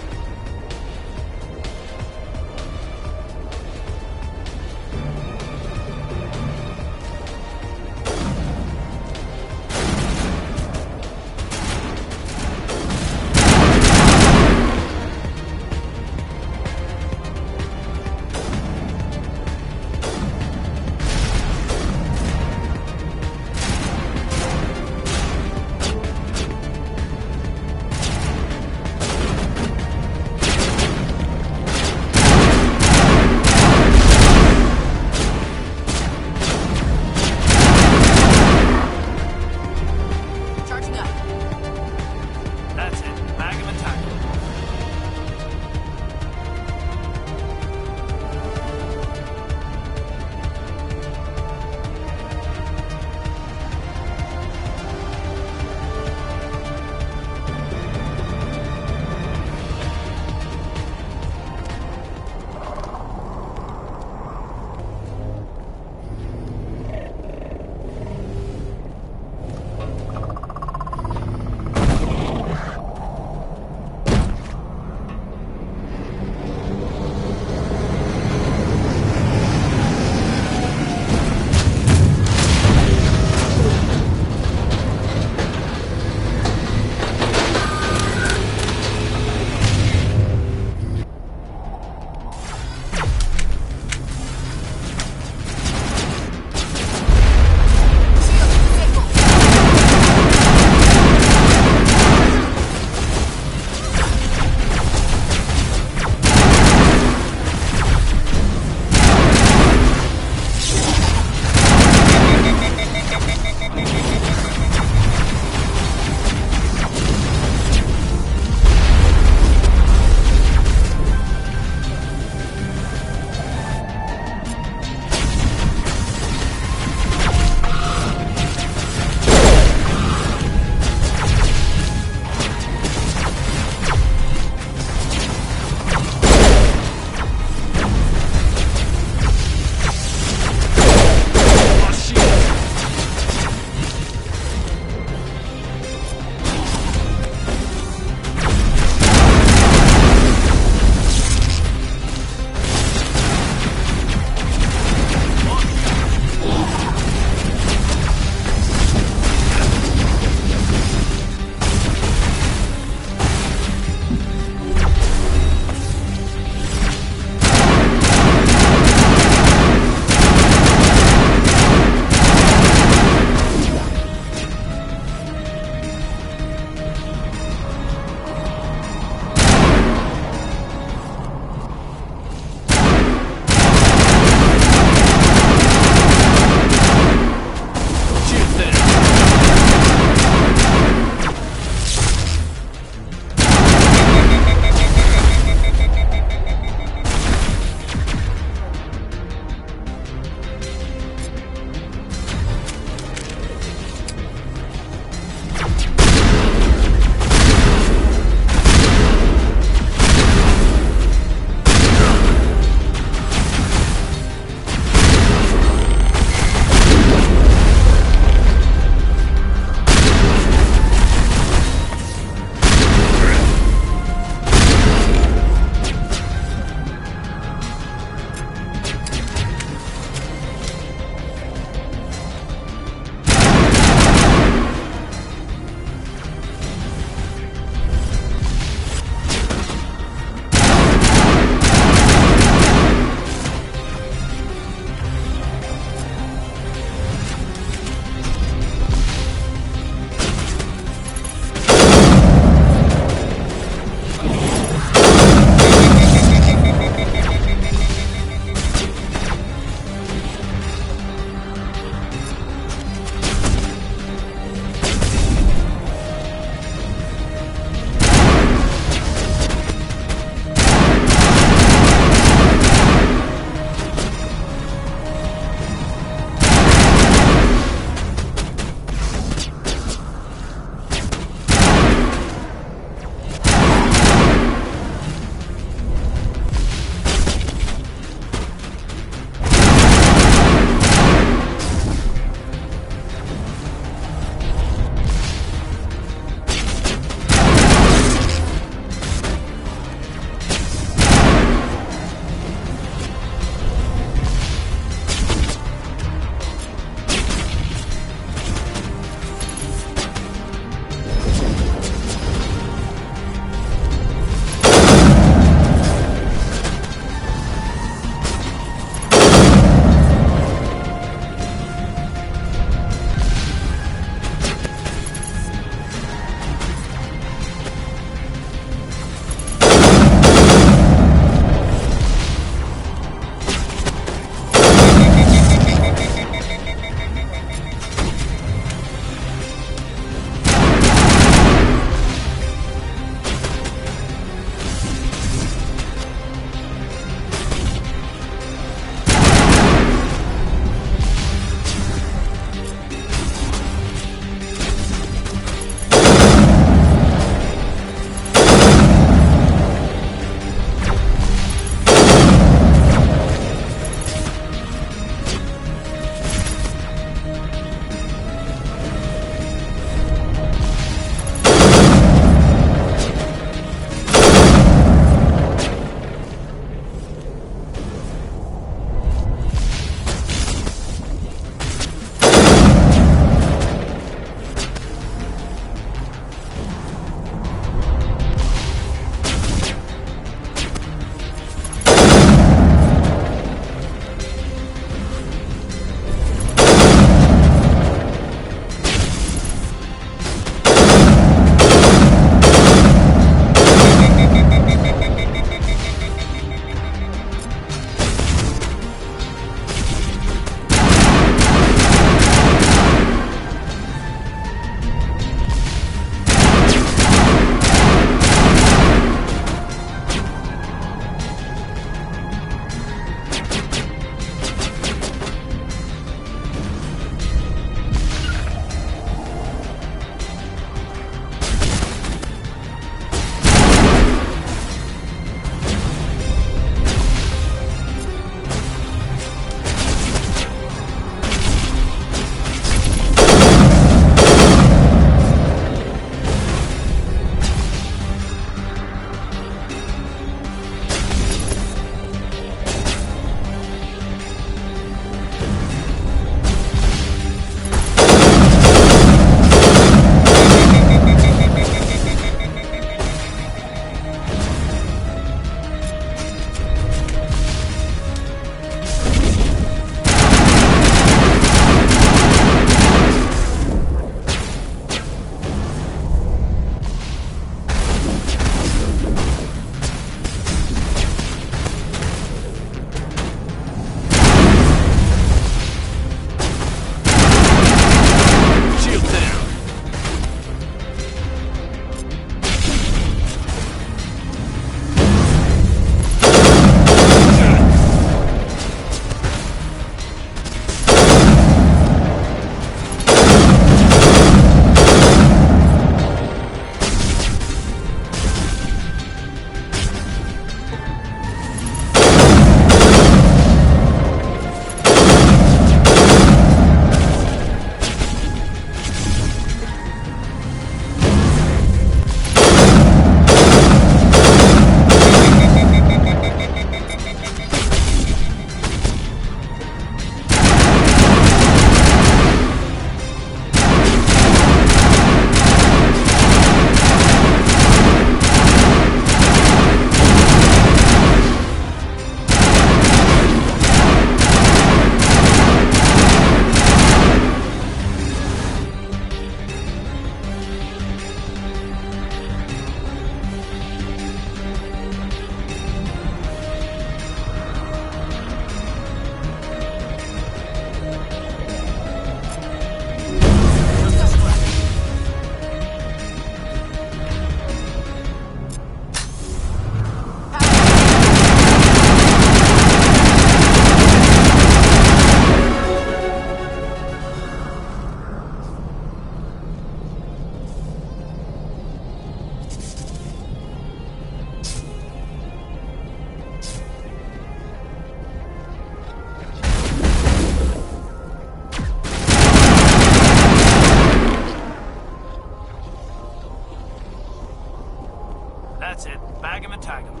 him and tag him.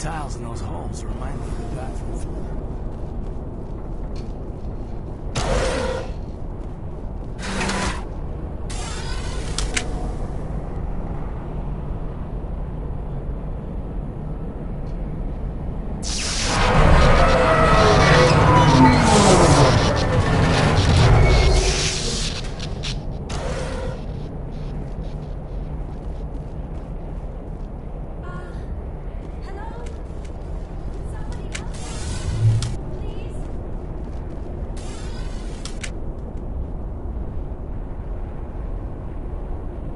tiles in those holes remind me of the bathroom floor.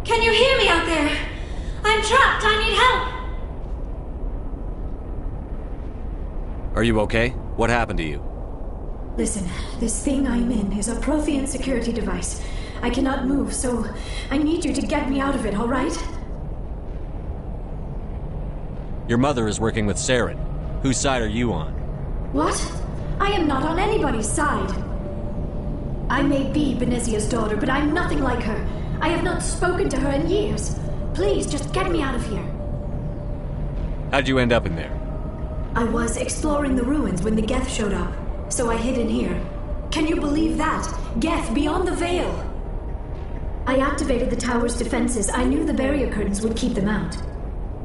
Can you hear me out there? I'm trapped. I need help. Are you okay? What happened to you? Listen, this thing I'm in is a Prothean security device. I cannot move, so I need you to get me out of it, all right? Your mother is working with Saren. Whose side are you on? What? I am not on anybody's side. I may be Benezia's daughter, but I'm nothing like her. I have not spoken to her in years. Please, just get me out of here. How'd you end up in there? I was exploring the ruins when the Geth showed up, so I hid in here. Can you believe that? Geth beyond the veil! I activated the tower's defenses. I knew the barrier curtains would keep them out.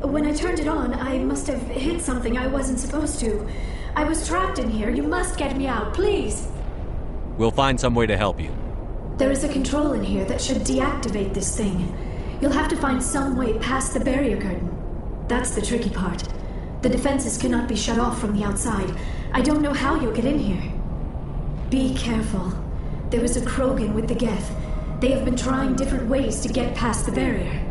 When I turned it on, I must have hit something I wasn't supposed to. I was trapped in here. You must get me out, please! We'll find some way to help you. There is a control in here that should deactivate this thing. You'll have to find some way past the barrier curtain. That's the tricky part. The defenses cannot be shut off from the outside. I don't know how you'll get in here. Be careful. There is a Krogan with the Geth. They have been trying different ways to get past the barrier.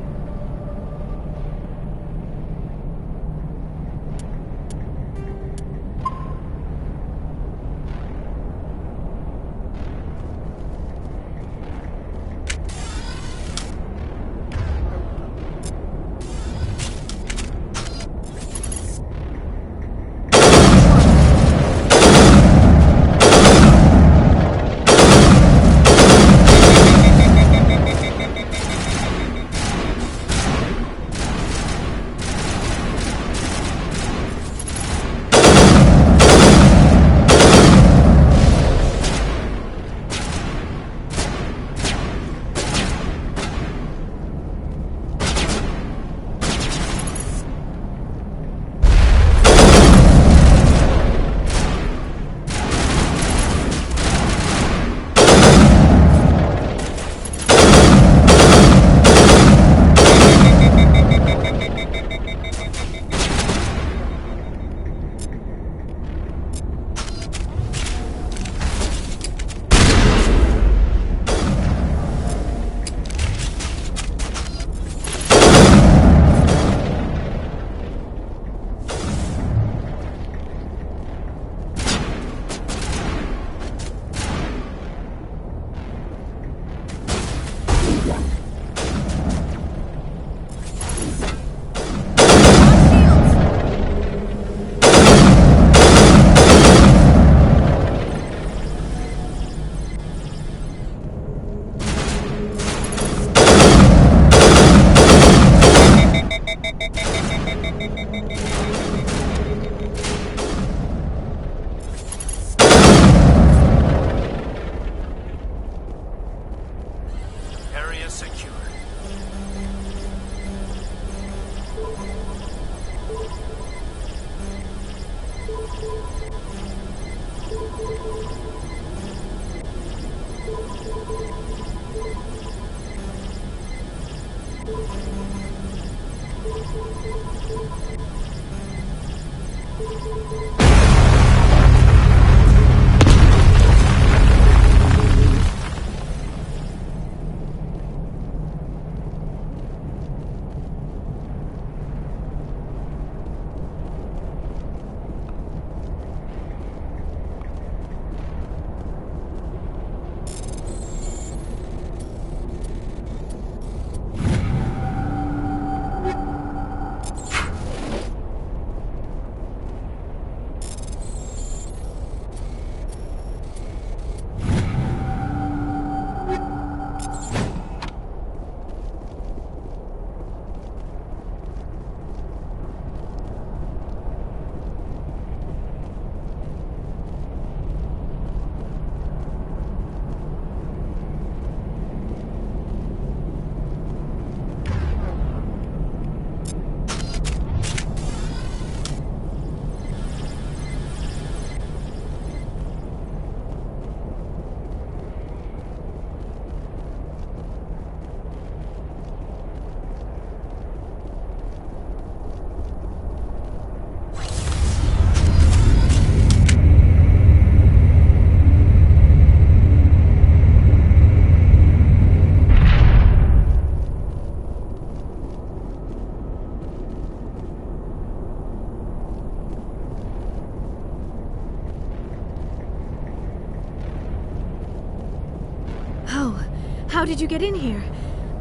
How did you get in here?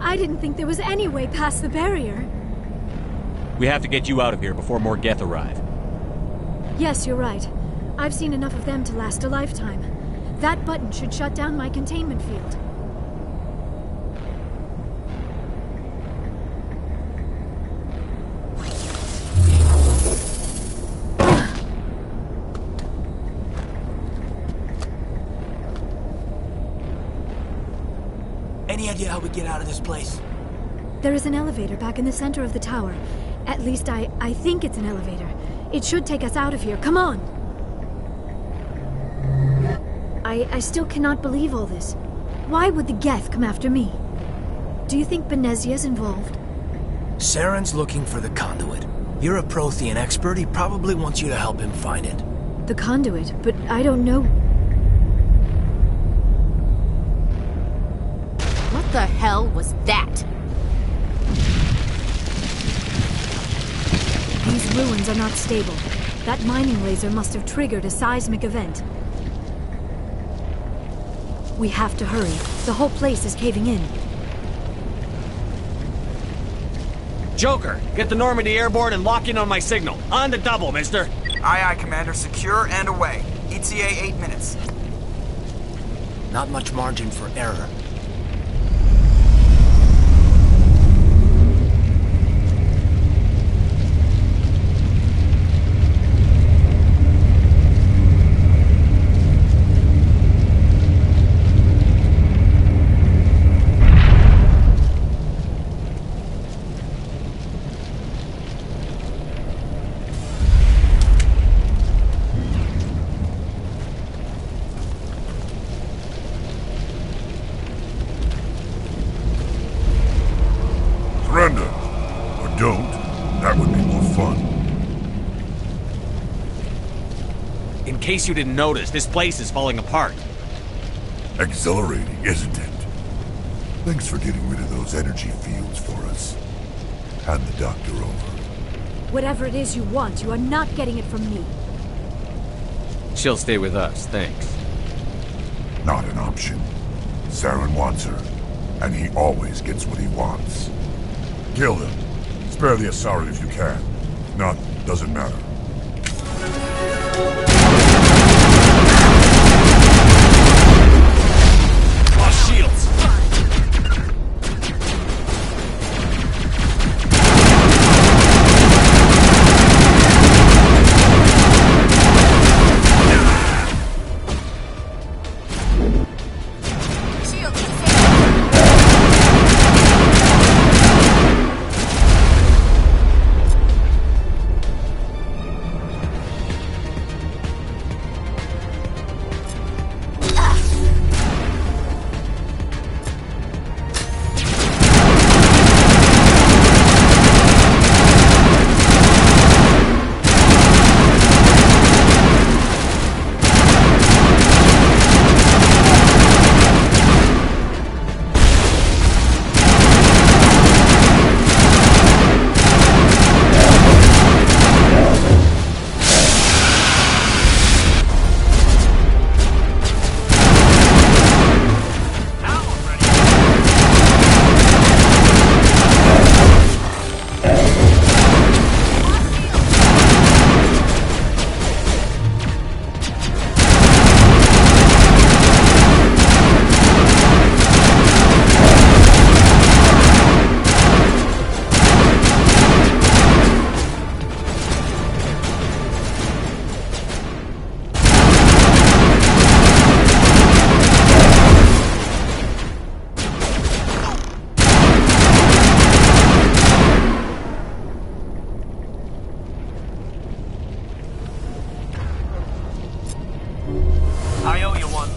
I didn't think there was any way past the barrier. We have to get you out of here before more Geth arrive. Yes, you're right. I've seen enough of them to last a lifetime. That button should shut down my containment field. Any idea how we get out of this place? There is an elevator back in the center of the tower. At least I think it's an elevator. It should take us out of here. Come on! I still cannot believe all this. Why would the Geth come after me? Do you think Benezia's involved? Saren's looking for the conduit. You're a Prothean expert. He probably wants you to help him find it. The conduit? But I don't know... What the hell was that? These ruins are not stable. That mining laser must have triggered a seismic event. We have to hurry. The whole place is caving in. Joker, get the Normandy airborne and lock in on my signal. On the double, mister. Aye, aye, Commander. Secure and away. ETA 8 minutes. Not much margin for error. Surrender. Or don't. That would be more fun. In case you didn't notice, this place is falling apart. Exhilarating, isn't it? Thanks for getting rid of those energy fields for us. Hand the doctor over. Whatever it is you want, you are not getting it from me. She'll stay with us, thanks. Not an option. Saren wants her, and he always gets what he wants. Kill him. Spare the Asari if you can. If not, doesn't matter. Lost shields! I owe you one.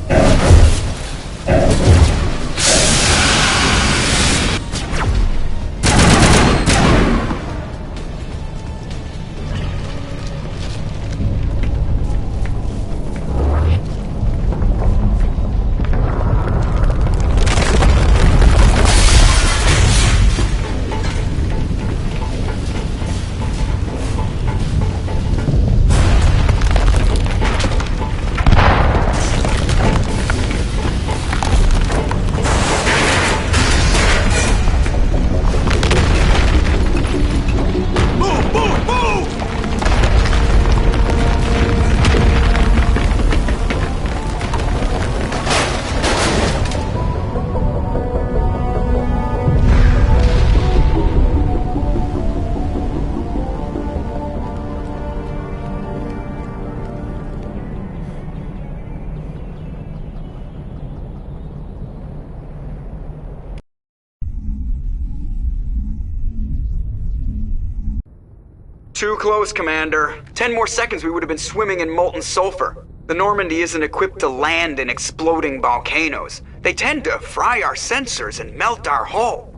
Too close, Commander. 10 more seconds we would have been swimming in molten sulfur. The Normandy isn't equipped to land in exploding volcanoes. They tend to fry our sensors and melt our hull.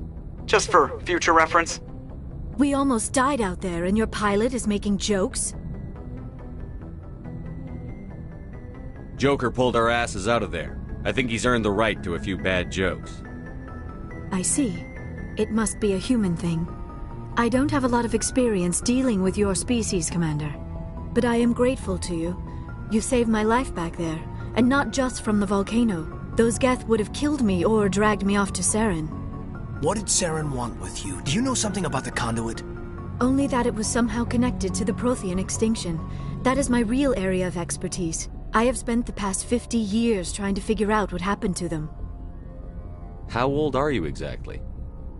Just for future reference. We almost died out there, and your pilot is making jokes? Joker pulled our asses out of there. I think he's earned the right to a few bad jokes. I see. It must be a human thing. I don't have a lot of experience dealing with your species, Commander. But I am grateful to you. You saved my life back there, and not just from the volcano. Those Geth would have killed me or dragged me off to Saren. What did Saren want with you? Do you know something about the conduit? Only that it was somehow connected to the Prothean extinction. That is my real area of expertise. I have spent the past 50 years trying to figure out what happened to them. How old are you exactly?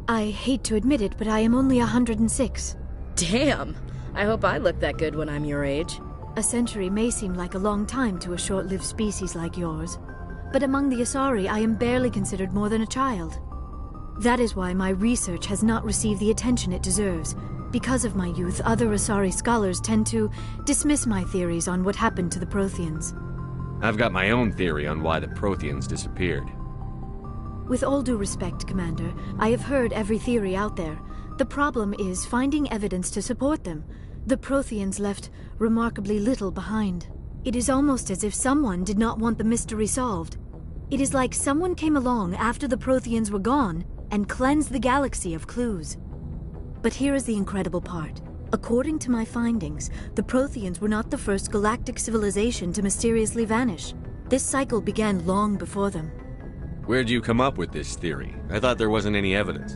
I hate to admit it, but I am only 106. Damn! I hope I look that good when I'm your age. A century may seem like a long time to a short-lived species like yours. But among the Asari, I am barely considered more than a child. That is why my research has not received the attention it deserves. Because of my youth, other Asari scholars tend to dismiss my theories on what happened to the Protheans. I've got my own theory on why the Protheans disappeared. With all due respect, Commander, I have heard every theory out there. The problem is finding evidence to support them. The Protheans left remarkably little behind. It is almost as if someone did not want the mystery solved. It is like someone came along after the Protheans were gone and cleansed the galaxy of clues. But here is the incredible part. According to my findings, the Protheans were not the first galactic civilization to mysteriously vanish. This cycle began long before them. Where'd you come up with this theory? I thought there wasn't any evidence.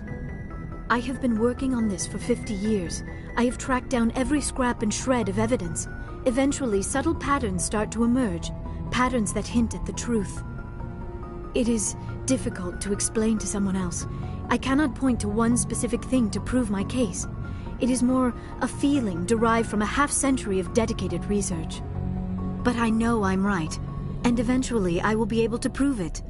I have been working on this for 50 years. I have tracked down every scrap and shred of evidence. Eventually, subtle patterns start to emerge, patterns that hint at the truth. It is difficult to explain to someone else. I cannot point to one specific thing to prove my case. It is more a feeling derived from a half-century of dedicated research. But I know I'm right, and eventually I will be able to prove it.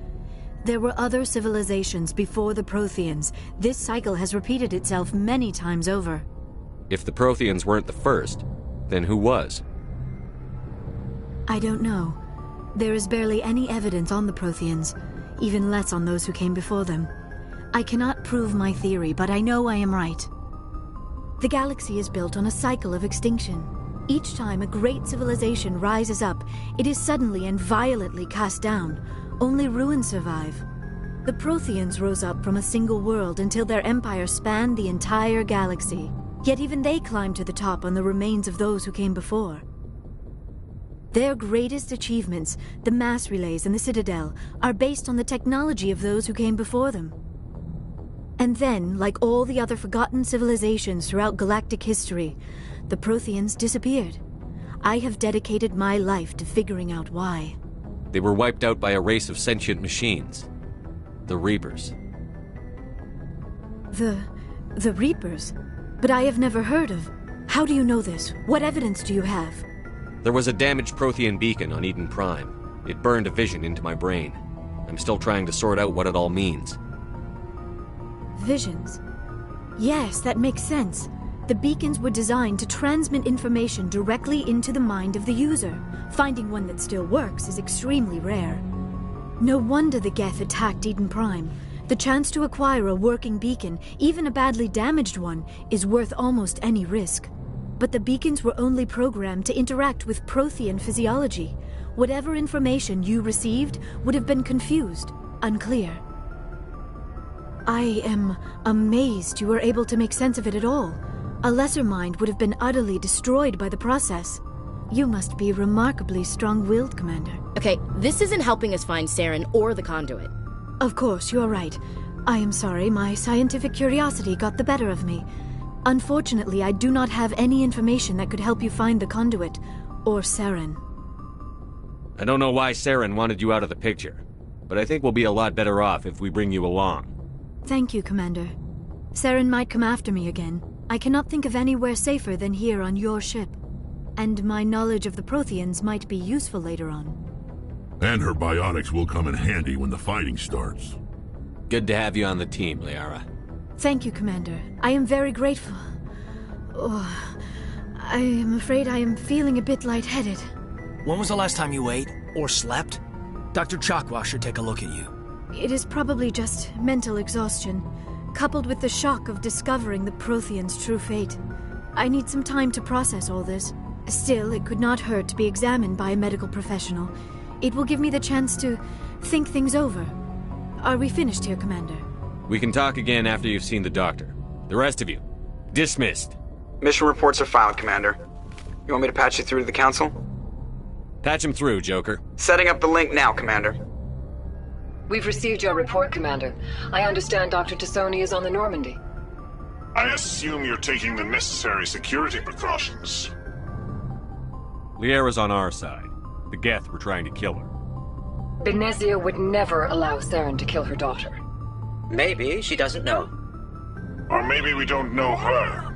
There were other civilizations before the Protheans. This cycle has repeated itself many times over. If the Protheans weren't the first, then who was? I don't know. There is barely any evidence on the Protheans, even less on those who came before them. I cannot prove my theory, but I know I am right. The galaxy is built on a cycle of extinction. Each time a great civilization rises up, it is suddenly and violently cast down. Only ruins survive. The Protheans rose up from a single world until their empire spanned the entire galaxy. Yet even they climbed to the top on the remains of those who came before. Their greatest achievements, the mass relays and the Citadel, are based on the technology of those who came before them. And then, like all the other forgotten civilizations throughout galactic history, the Protheans disappeared. I have dedicated my life to figuring out why. They were wiped out by a race of sentient machines. The Reapers. The Reapers? But I have never heard of. How do you know this? What evidence do you have? There was a damaged Prothean beacon on Eden Prime. It burned a vision into my brain. I'm still trying to sort out what it all means. Visions. Yes, that makes sense. The beacons were designed to transmit information directly into the mind of the user. Finding one that still works is extremely rare. No wonder the Geth attacked Eden Prime. The chance to acquire a working beacon, even a badly damaged one, is worth almost any risk. But the beacons were only programmed to interact with Prothean physiology. Whatever information you received would have been confused, unclear. I am amazed you were able to make sense of it at all. A lesser mind would have been utterly destroyed by the process. You must be remarkably strong-willed, Commander. Okay, this isn't helping us find Saren or the conduit. Of course, you are right. I am sorry, my scientific curiosity got the better of me. Unfortunately, I do not have any information that could help you find the conduit, or Saren. I don't know why Saren wanted you out of the picture, but I think we'll be a lot better off if we bring you along. Thank you, Commander. Saren might come after me again. I cannot think of anywhere safer than here on your ship. And my knowledge of the Protheans might be useful later on. And her biotics will come in handy when the fighting starts. Good to have you on the team, Liara. Thank you, Commander. I am very grateful. Oh, I am afraid I am feeling a bit lightheaded. When was the last time you ate? Or slept? Dr. Chakwa should take a look at you. It is probably just mental exhaustion, coupled with the shock of discovering the Prothean's true fate. I need some time to process all this. Still, it could not hurt to be examined by a medical professional. It will give me the chance to think things over. Are we finished here, Commander? We can talk again after you've seen the doctor. The rest of you, dismissed. Mission reports are filed, Commander. You want me to patch you through to the Council? Patch him through, Joker. Setting up the link now, Commander. We've received your report, Commander. I understand Dr. Tassoni is on the Normandy. I assume you're taking the necessary security precautions. Liara's on our side. The Geth were trying to kill her. Benezia would never allow Saren to kill her daughter. Maybe she doesn't know. Or maybe we don't know her.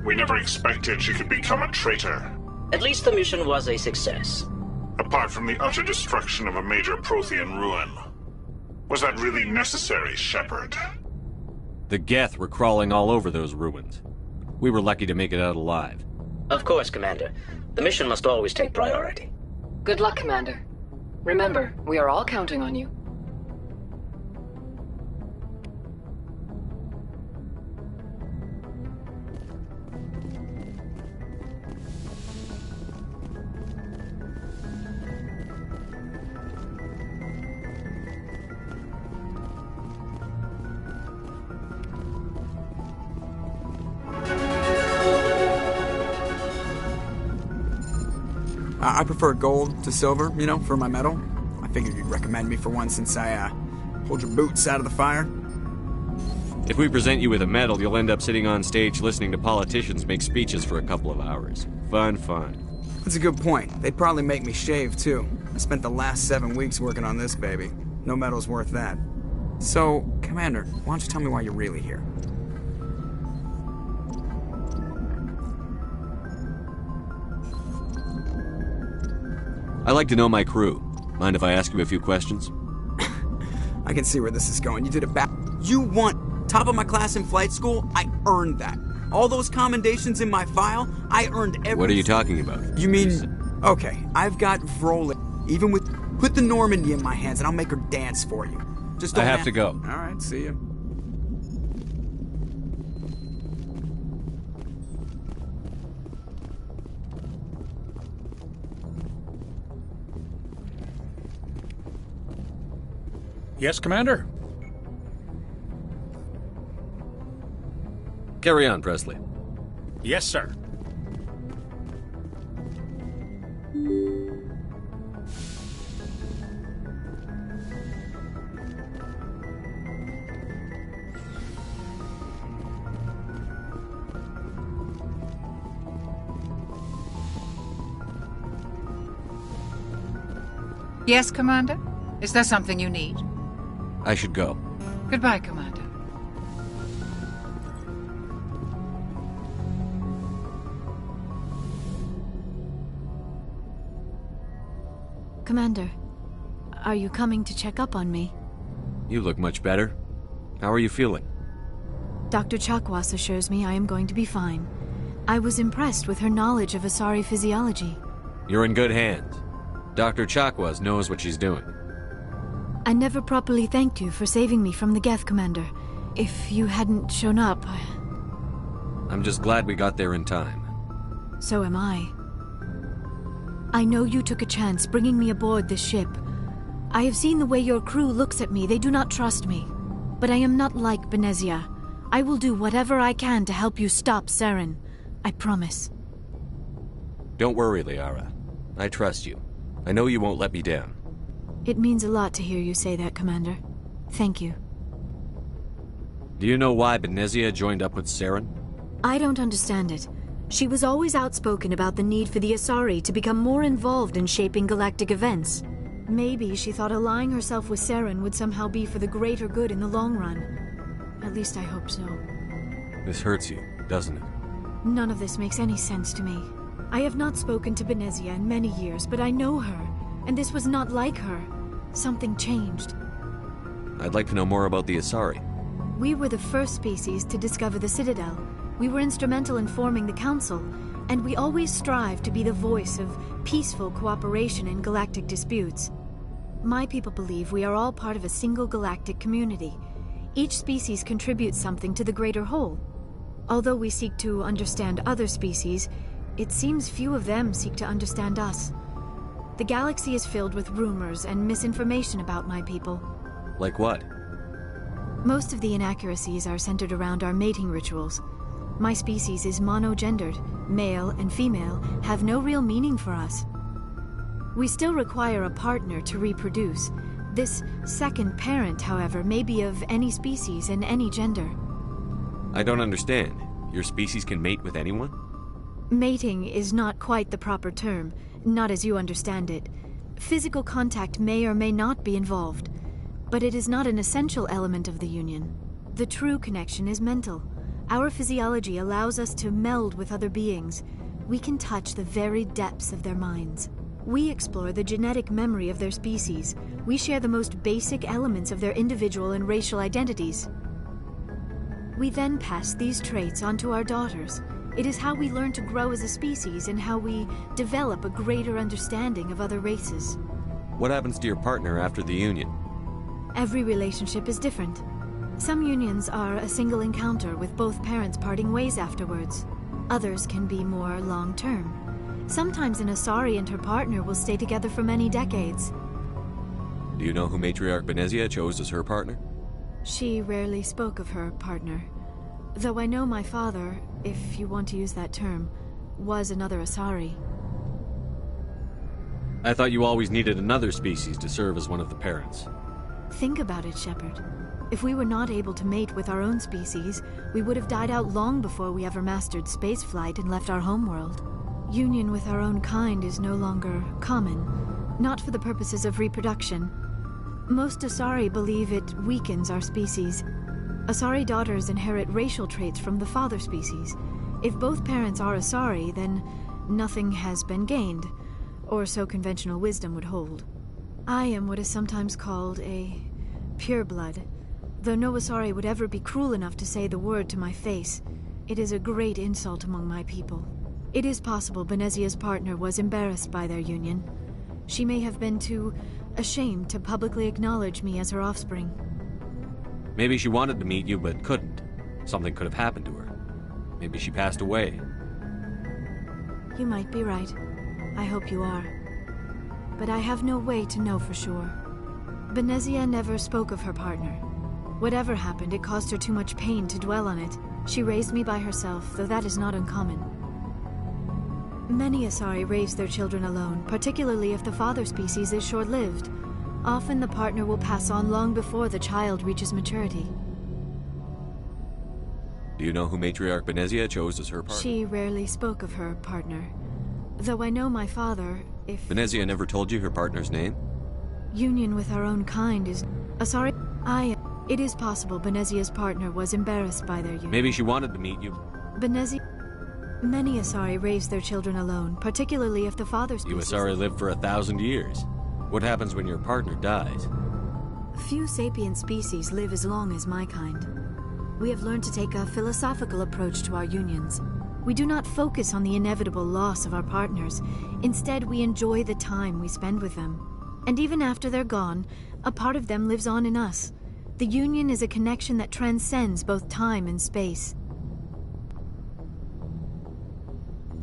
We never expected she could become a traitor. At least the mission was a success. Apart from the utter destruction of a major Prothean ruin. Was that really necessary, Shepard? The Geth were crawling all over those ruins. We were lucky to make it out alive. Of course, Commander. The mission must always take priority. Good luck, Commander. Remember, we are all counting on you. I prefer gold to silver, you know, for my medal. I figured you'd recommend me for one since I, pulled your boots out of the fire. If we present you with a medal, you'll end up sitting on stage listening to politicians make speeches for a couple of hours. Fun. That's a good point. They'd probably make me shave, too. I spent the last 7 weeks working on this baby. No medal's worth that. So, Commander, why don't you tell me why you're really here? I like to know my crew. Mind if I ask you a few questions? I can see where this is going. You did it back. You want top of my class in flight school? I earned that. All those commendations in my file, I earned everything. What are you talking about? You mean... Okay, I've got Vrolik. Even with... Put the Normandy in my hands and I'll make her dance for you. Just don't I have to go. Alright, see ya. Yes, Commander? Carry on, Presley. Yes, sir. Yes, Commander? Is there something you need? I should go. Goodbye, Commander. Commander, are you coming to check up on me? You look much better. How are you feeling? Dr. Chakwas assures me I am going to be fine. I was impressed with her knowledge of Asari physiology. You're in good hands. Dr. Chakwas knows what she's doing. I never properly thanked you for saving me from the Geth, Commander. If you hadn't shown up... I'm just glad we got there in time. So am I. I know you took a chance bringing me aboard this ship. I have seen the way your crew looks at me. They do not trust me. But I am not like Benezia. I will do whatever I can to help you stop Saren. I promise. Don't worry, Liara. I trust you. I know you won't let me down. It means a lot to hear you say that, Commander. Thank you. Do you know why Benezia joined up with Saren? I don't understand it. She was always outspoken about the need for the Asari to become more involved in shaping galactic events. Maybe she thought allying herself with Saren would somehow be for the greater good in the long run. At least I hope so. This hurts you, doesn't it? None of this makes any sense to me. I have not spoken to Benezia in many years, but I know her, and this was not like her. Something changed. I'd like to know more about the Asari. We were the first species to discover the Citadel. We were instrumental in forming the Council, And we always strive to be the voice of peaceful cooperation in galactic disputes. My people believe we are all part of a single galactic community. Each species contributes something to the greater whole. Although we seek to understand other species, it seems few of them seek to understand us. The galaxy is filled with rumors and misinformation about my people. Like what? Most of the inaccuracies are centered around our mating rituals. My species is monogendered. Male and female have no real meaning for us. We still require a partner to reproduce. This second parent, however, may be of any species and any gender. I don't understand. Your species can mate with anyone? Mating is not quite the proper term, not as you understand it. Physical contact may or may not be involved, but it is not an essential element of the union. The true connection is mental. Our physiology allows us to meld with other beings. We can touch the very depths of their minds. We explore the genetic memory of their species. We share the most basic elements of their individual and racial identities. We then pass these traits on to our daughters. It is how we learn to grow as a species and how we develop a greater understanding of other races. What happens to your partner after the union? Every relationship is different. Some unions are a single encounter with both parents parting ways afterwards. Others can be more long-term. Sometimes an Asari and her partner will stay together for many decades. Do you know who Matriarch Benezia chose as her partner? She rarely spoke of her partner. Though I know my father, if you want to use that term, was another Asari. I thought you always needed another species to serve as one of the parents. Think about it, Shepard. If we were not able to mate with our own species, we would have died out long before we ever mastered spaceflight and left our homeworld. Union with our own kind is no longer common, not for the purposes of reproduction. Most Asari believe it weakens our species. Asari daughters inherit racial traits from the father species. If both parents are Asari, then nothing has been gained, or so conventional wisdom would hold. I am what is sometimes called a pureblood. Though no Asari would ever be cruel enough to say the word to my face, it is a great insult among my people. It is possible Benezia's partner was embarrassed by their union. She may have been too ashamed to publicly acknowledge me as her offspring. Maybe she wanted to meet you, but couldn't. Something could have happened to her. Maybe she passed away. You might be right. I hope you are. But I have no way to know for sure. Benezia never spoke of her partner. Whatever happened, it caused her too much pain to dwell on it. She raised me by herself, though that is not uncommon. Many Asari raise their children alone, particularly if the father species is short-lived. Often the partner will pass on long before the child reaches maturity. Do you know who Matriarch Benezia chose as her partner? She rarely spoke of her partner. Though I know my father, if... Benezia never told you her partner's name? Union with our own kind is... Asari... It is possible Benezia's partner was embarrassed by their union. Maybe she wanted to meet you. Benezia... Many Asari raise their children alone, particularly if the father species... You Asari live for 1,000 years. What happens when your partner dies? Few sapient species live as long as my kind. We have learned to take a philosophical approach to our unions. We do not focus on the inevitable loss of our partners. Instead, we enjoy the time we spend with them. And even after they're gone, a part of them lives on in us. The union is a connection that transcends both time and space.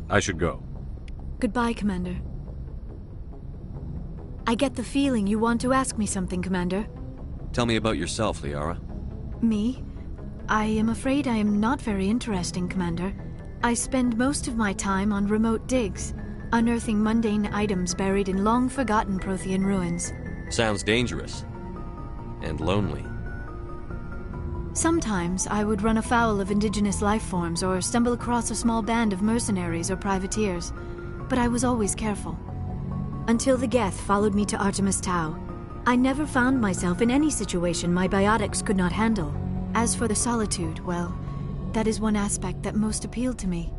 I should go. Goodbye, Commander. I get the feeling you want to ask me something, Commander. Tell me about yourself, Liara. Me? I am afraid I am not very interesting, Commander. I spend most of my time on remote digs, unearthing mundane items buried in long-forgotten Prothean ruins. Sounds dangerous. And lonely. Sometimes I would run afoul of indigenous life forms or stumble across a small band of mercenaries or privateers, but I was always careful. Until the Geth followed me to Artemis Tau, I never found myself in any situation my biotics could not handle. As for the solitude, well, that is one aspect that most appealed to me.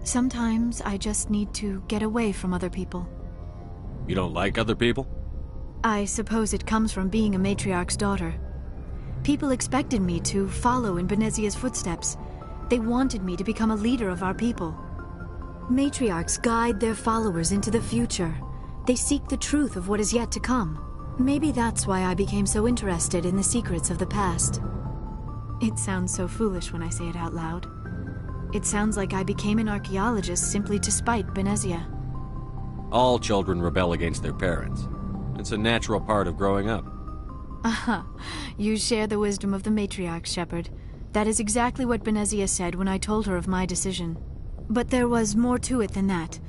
Sometimes I just need to get away from other people. You don't like other people? I suppose it comes from being a matriarch's daughter. People expected me to follow in Benezia's footsteps. They wanted me to become a leader of our people. Matriarchs guide their followers into the future. They seek the truth of what is yet to come. Maybe that's why I became so interested in the secrets of the past. It sounds so foolish when I say it out loud. It sounds like I became an archaeologist simply to spite Benezia. All children rebel against their parents. It's a natural part of growing up. Aha, you share the wisdom of the matriarch, Shepard. That is exactly what Benezia said when I told her of my decision. But there was more to it than that.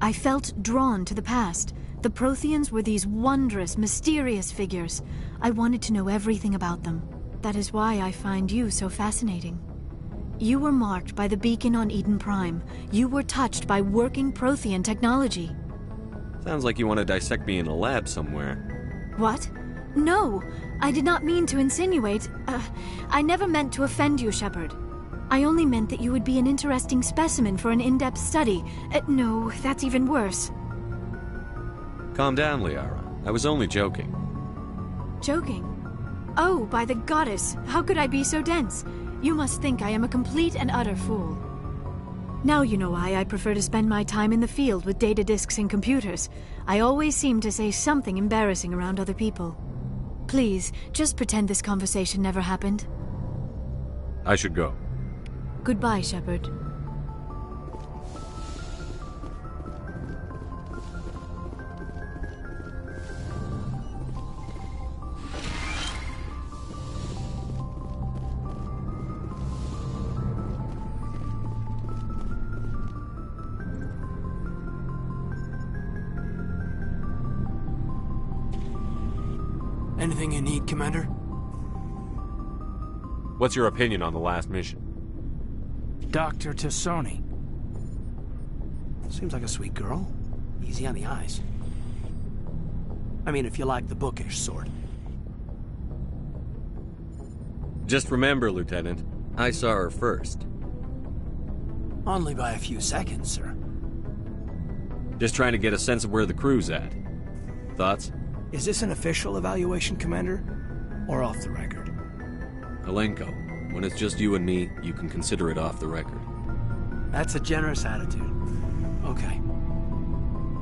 I felt drawn to the past. The Protheans were these wondrous, mysterious figures. I wanted to know everything about them. That is why I find you so fascinating. You were marked by the beacon on Eden Prime. You were touched by working Prothean technology. Sounds like you want to dissect me in a lab somewhere. What? No, I did not mean to insinuate. I never meant to offend you, Shepard. I only meant that you would be an interesting specimen for an in-depth study. No, that's even worse. Calm down, Liara. I was only joking. Joking? Oh, by the goddess, how could I be so dense? You must think I am a complete and utter fool. Now you know why I prefer to spend my time in the field with data disks and computers. I always seem to say something embarrassing around other people. Please, just pretend this conversation never happened. I should go. Goodbye, Shepard. Anything you need, Commander? What's your opinion on the last mission? Dr. Tassoni. Seems like a sweet girl. Easy on the eyes. I mean, if you like the bookish sort. Just remember, Lieutenant, I saw her first. Only by a few seconds, sir. Just trying to get a sense of where the crew's at. Thoughts? Is this an official evaluation, Commander? Or off the record? Alenko, when it's just you and me, you can consider it off the record. That's a generous attitude. Okay.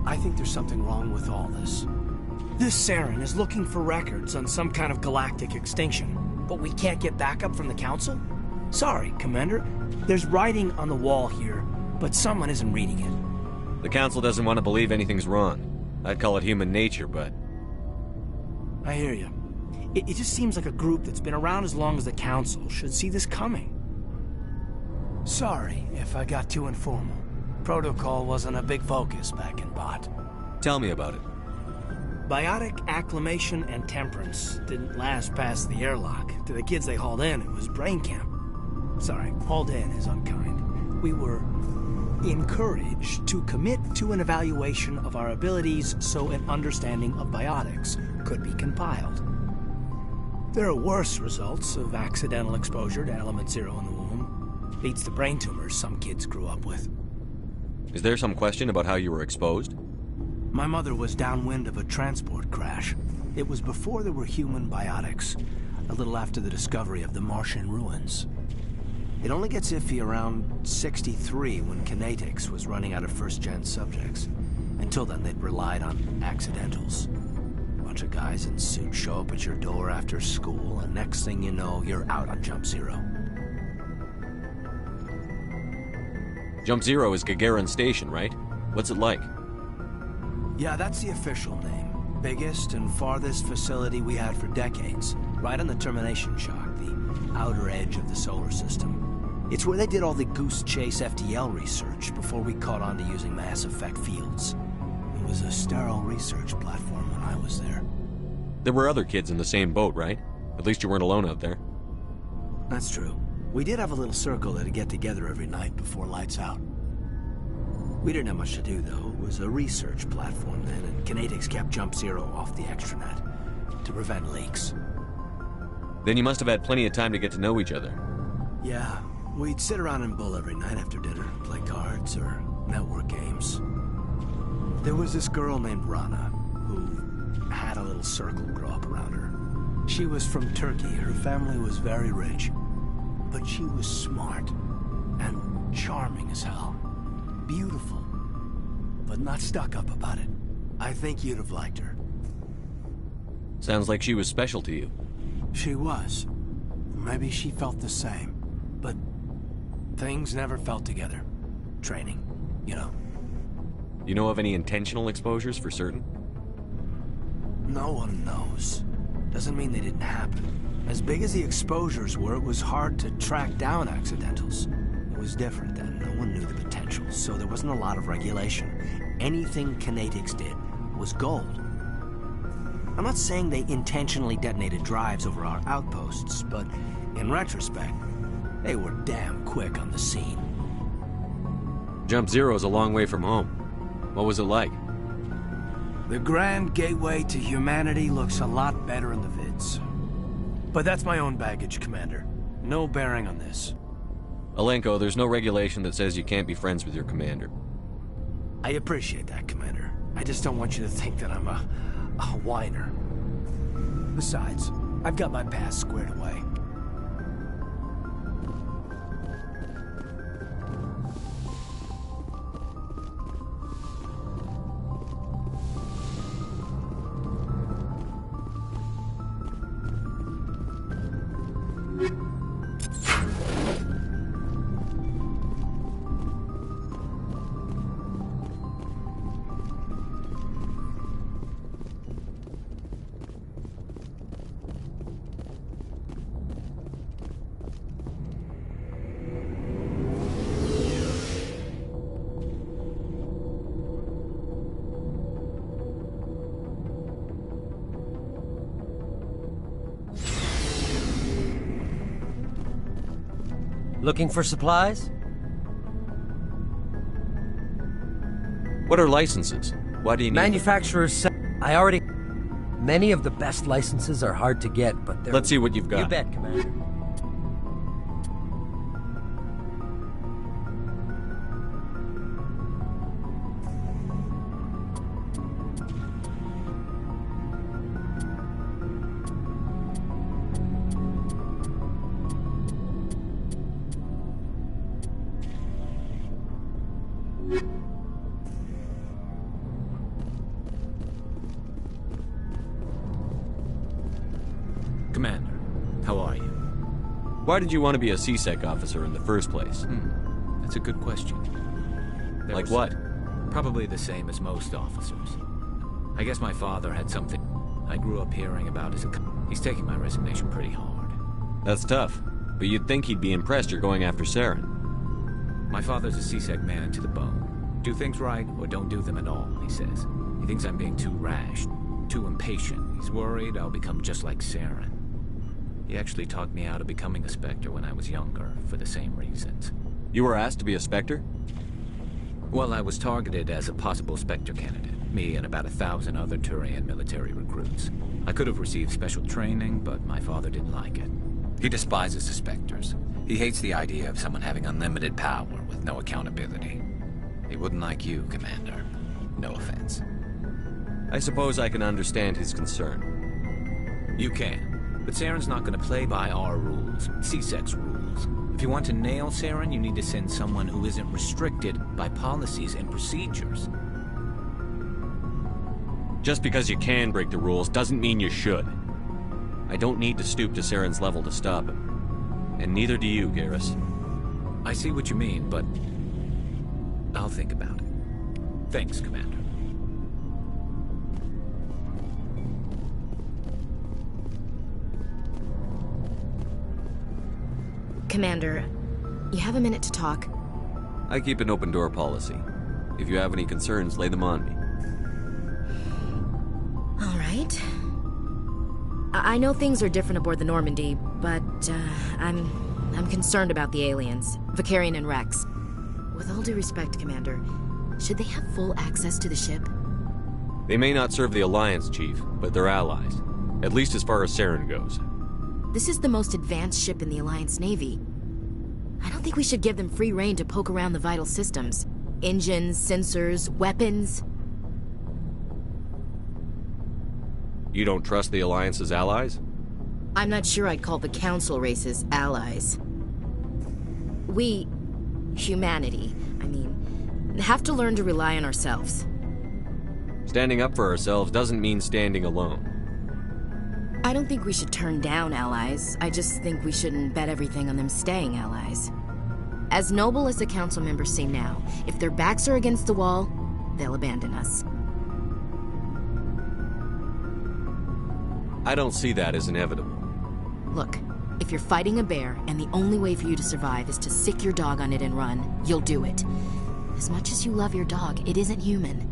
I think there's something wrong with all this. This Saren is looking for records on some kind of galactic extinction, but we can't get backup from the Council? Sorry, Commander. There's writing on the wall here, but someone isn't reading it. The Council doesn't want to believe anything's wrong. I'd call it human nature, but... I hear you. It just seems like a group that's been around as long as the Council should see this coming. Sorry if I got too informal. Protocol wasn't a big focus back in Bot. Tell me about it. Biotic acclimation and temperance didn't last past the airlock. To the kids they hauled in, it was brain camp. Sorry, hauled in is unkind. We were encouraged to commit to an evaluation of our abilities so an understanding of biotics could be compiled. There are worse results of accidental exposure to Element Zero in the womb. Beats the brain tumors some kids grew up with. Is there some question about how you were exposed? My mother was downwind of a transport crash. It was before there were human biotics, a little after the discovery of the Martian ruins. It only gets iffy around 63 when Kinetics was running out of first-gen subjects. Until then, they'd relied on accidentals. Bunch of guys in suits show up at your door after school, and next thing you know, you're out on Jump Zero. Jump Zero is Gagarin Station, right? What's it like? Yeah, that's the official name. Biggest and farthest facility we had for decades. Right on the termination shock, the outer edge of the solar system. It's where they did all the Goose Chase FTL research before we caught on to using mass effect fields. It was a sterile research platform when I was there. There were other kids in the same boat, right? At least you weren't alone out there. That's true. We did have a little circle that'd get together every night before lights out. We didn't have much to do, though. It was a research platform then, and Kinetics kept Jump Zero off the extranet to prevent leaks. Then you must have had plenty of time to get to know each other. Yeah, we'd sit around and bull every night after dinner, play cards or network games. There was this girl named Rana, who had a little circle grow up around her. She was from Turkey. Her family was very rich. But she was smart and charming as hell. Beautiful but not stuck up about it. I think you'd have liked her. Sounds like she was special to you. She was. Maybe she felt the same. But things never felt together. Training, you know. You know of any intentional exposures for certain? No one knows. Doesn't mean they didn't happen. As big as the exposures were, it was hard to track down accidentals. It was different then. No one knew the potential, so there wasn't a lot of regulation. Anything Kinetics did was gold. I'm not saying they intentionally detonated drives over our outposts, but in retrospect, they were damn quick on the scene. Jump Zero's a long way from home. What was it like? The grand gateway to humanity looks a lot better in the vids. But that's my own baggage, Commander. No bearing on this. Alenko, there's no regulation that says you can't be friends with your commander. I appreciate that, Commander. I just don't want you to think that I'm a whiner. Besides, I've got my past squared away. Looking for supplies? What are licenses? Why do you need Manufacturers Many of the best licenses are hard to get, but they're... Let's see what you've got. You bet, Commander. Commander, how are you? Why did you want to be a C-Sec officer in the first place? That's a good question. Like what? Probably the same as most officers. I guess my father had something I grew up hearing about as a... He's taking my resignation pretty hard. That's tough, but you'd think he'd be impressed you're going after Saren. My father's a C-Sec man to the bone. Do things right or don't do them at all, he says. He thinks I'm being too rash, too impatient. He's worried I'll become just like Saren. He actually talked me out of becoming a Spectre when I was younger, for the same reasons. You were asked to be a Spectre? Well, I was targeted as a possible Spectre candidate. Me and about 1,000 other Turian military recruits. I could have received special training, but my father didn't like it. He despises the Spectres. He hates the idea of someone having unlimited power with no accountability. He wouldn't like you, Commander. No offense. I suppose I can understand his concern. You can. But Saren's not going to play by our rules, C-Sec's rules. If you want to nail Saren, you need to send someone who isn't restricted by policies and procedures. Just because you can break the rules doesn't mean you should. I don't need to stoop to Saren's level to stop him. And neither do you, Garrus. I see what you mean, but I'll think about it. Thanks, Commander. Commander, you have a minute to talk? I keep an open door policy. If you have any concerns, lay them on me. All right. I know things are different aboard the Normandy, but I'm concerned about the aliens, Vicarian and Rex. With all due respect, Commander, should they have full access to the ship? They may not serve the Alliance, Chief, but they're allies. At least as far as Saren goes. This is the most advanced ship in the Alliance Navy. I don't think we should give them free rein to poke around the vital systems. Engines, sensors, weapons. You don't trust the Alliance's allies? I'm not sure I'd call the Council races allies. We, humanity, have to learn to rely on ourselves. Standing up for ourselves doesn't mean standing alone. I don't think we should turn down allies. I just think we shouldn't bet everything on them staying allies. As noble as the council members seem now, if their backs are against the wall, they'll abandon us. I don't see that as inevitable. Look, if you're fighting a bear and the only way for you to survive is to sick your dog on it and run, you'll do it. As much as you love your dog, it isn't human.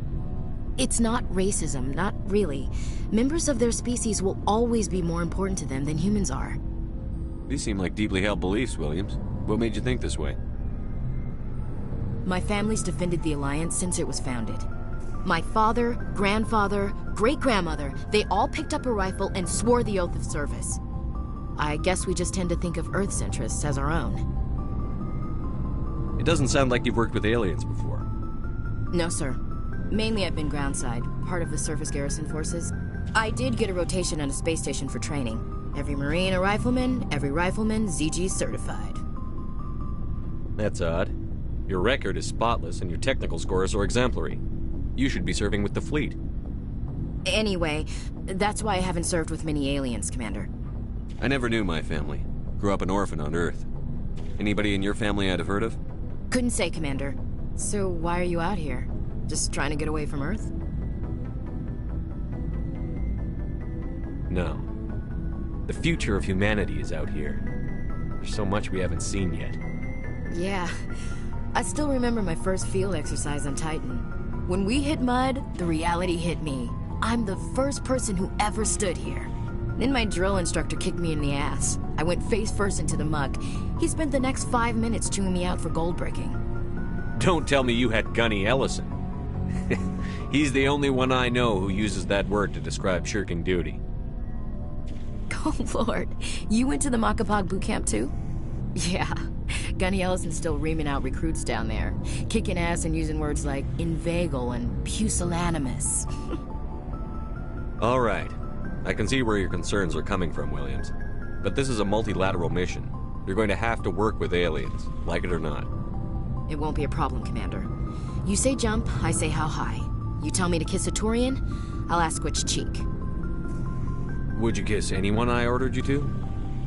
It's not racism, not really. Members of their species will always be more important to them than humans are. These seem like deeply held beliefs, Williams. What made you think this way? My family's defended the Alliance since it was founded. My father, grandfather, great-grandmother, they all picked up a rifle and swore the oath of service. I guess we just tend to think of Earth's interests as our own. It doesn't sound like you've worked with aliens before. No, sir. Mainly I've been groundside, part of the surface garrison forces. I did get a rotation on a space station for training. Every Marine a rifleman, every rifleman ZG certified. That's odd. Your record is spotless and your technical scores are exemplary. You should be serving with the fleet. Anyway, that's why I haven't served with many aliens, Commander. I never knew my family. Grew up an orphan on Earth. Anybody in your family I'd have heard of? Couldn't say, Commander. So why are you out here? Just trying to get away from Earth? No. The future of humanity is out here. There's so much we haven't seen yet. Yeah. I still remember my first field exercise on Titan. When we hit mud, the reality hit me. I'm the first person who ever stood here. Then my drill instructor kicked me in the ass. I went face first into the muck. He spent the next 5 minutes chewing me out for gold breaking. Don't tell me you had Gunny Ellison. He's the only one I know who uses that word to describe shirking duty. Oh, Lord. You went to the Makapog boot camp, too? Yeah. Gunny Ellison's still reaming out recruits down there. Kicking ass and using words like inveigle and pusillanimous. All right. I can see where your concerns are coming from, Williams. But this is a multilateral mission. You're going to have to work with aliens, like it or not. It won't be a problem, Commander. You say jump, I say how high. You tell me to kiss a Turian, I'll ask which cheek. Would you kiss anyone I ordered you to?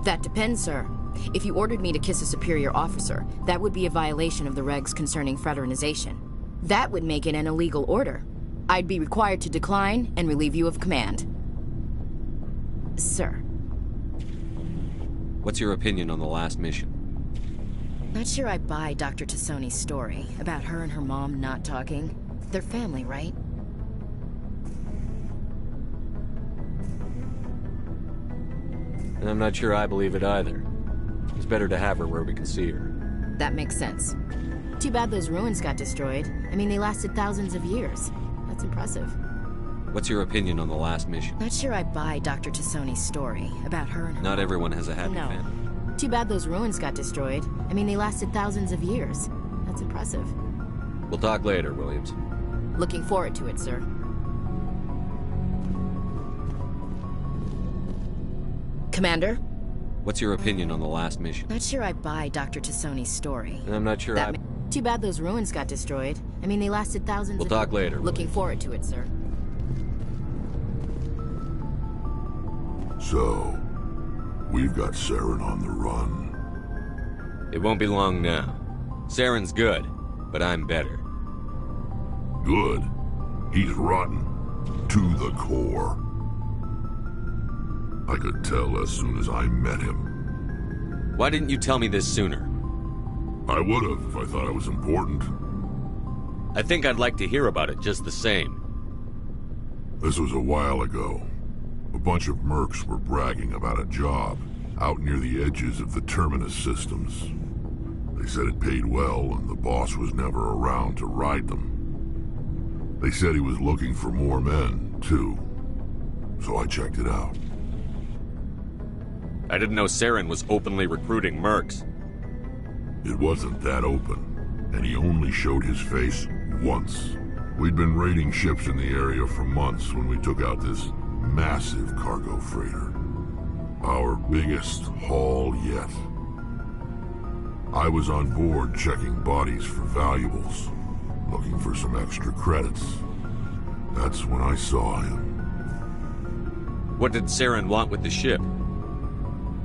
That depends, sir. If you ordered me to kiss a superior officer, that would be a violation of the regs concerning fraternization. That would make it an illegal order. I'd be required to decline and relieve you of command. Sir. What's your opinion on the last mission? Not sure I buy Dr. Tassoni's story about her and her mom not talking. They're family, right? I'm not sure I believe it either. It's better to have her where we can see her. That makes sense. Too bad those ruins got destroyed. I mean, they lasted thousands of years. That's impressive. What's your opinion on the last mission? Not sure I buy Dr. Tassoni's story about her and her Not mom. everyone has a happy family. Too bad those ruins got destroyed. I mean, they lasted thousands of years. That's impressive. We'll talk later, Williams. Looking forward to it, sir. Commander? What's your opinion on the last mission? Not sure I buy Dr. Tassoni's story. I'm not sure I... Too bad those ruins got destroyed. I mean, they lasted thousands We'll of... talk later. Looking forward to it, sir. So, we've got Saren on the run. It won't be long now. Saren's good, but I'm better. Good? He's rotten. To the core. I could tell as soon as I met him. Why didn't you tell me this sooner? I would have if I thought it was important. I think I'd like to hear about it just the same. This was a while ago. A bunch of mercs were bragging about a job out near the edges of the Terminus systems. They said it paid well and the boss was never around to ride them. They said he was looking for more men, too. So I checked it out. I didn't know Saren was openly recruiting mercs. It wasn't that open, and he only showed his face once. We'd been raiding ships in the area for months when we took out this massive cargo freighter. Our biggest haul yet. I was on board checking bodies for valuables. looking for some extra credits. That's when I saw him. What did Saren want with the ship?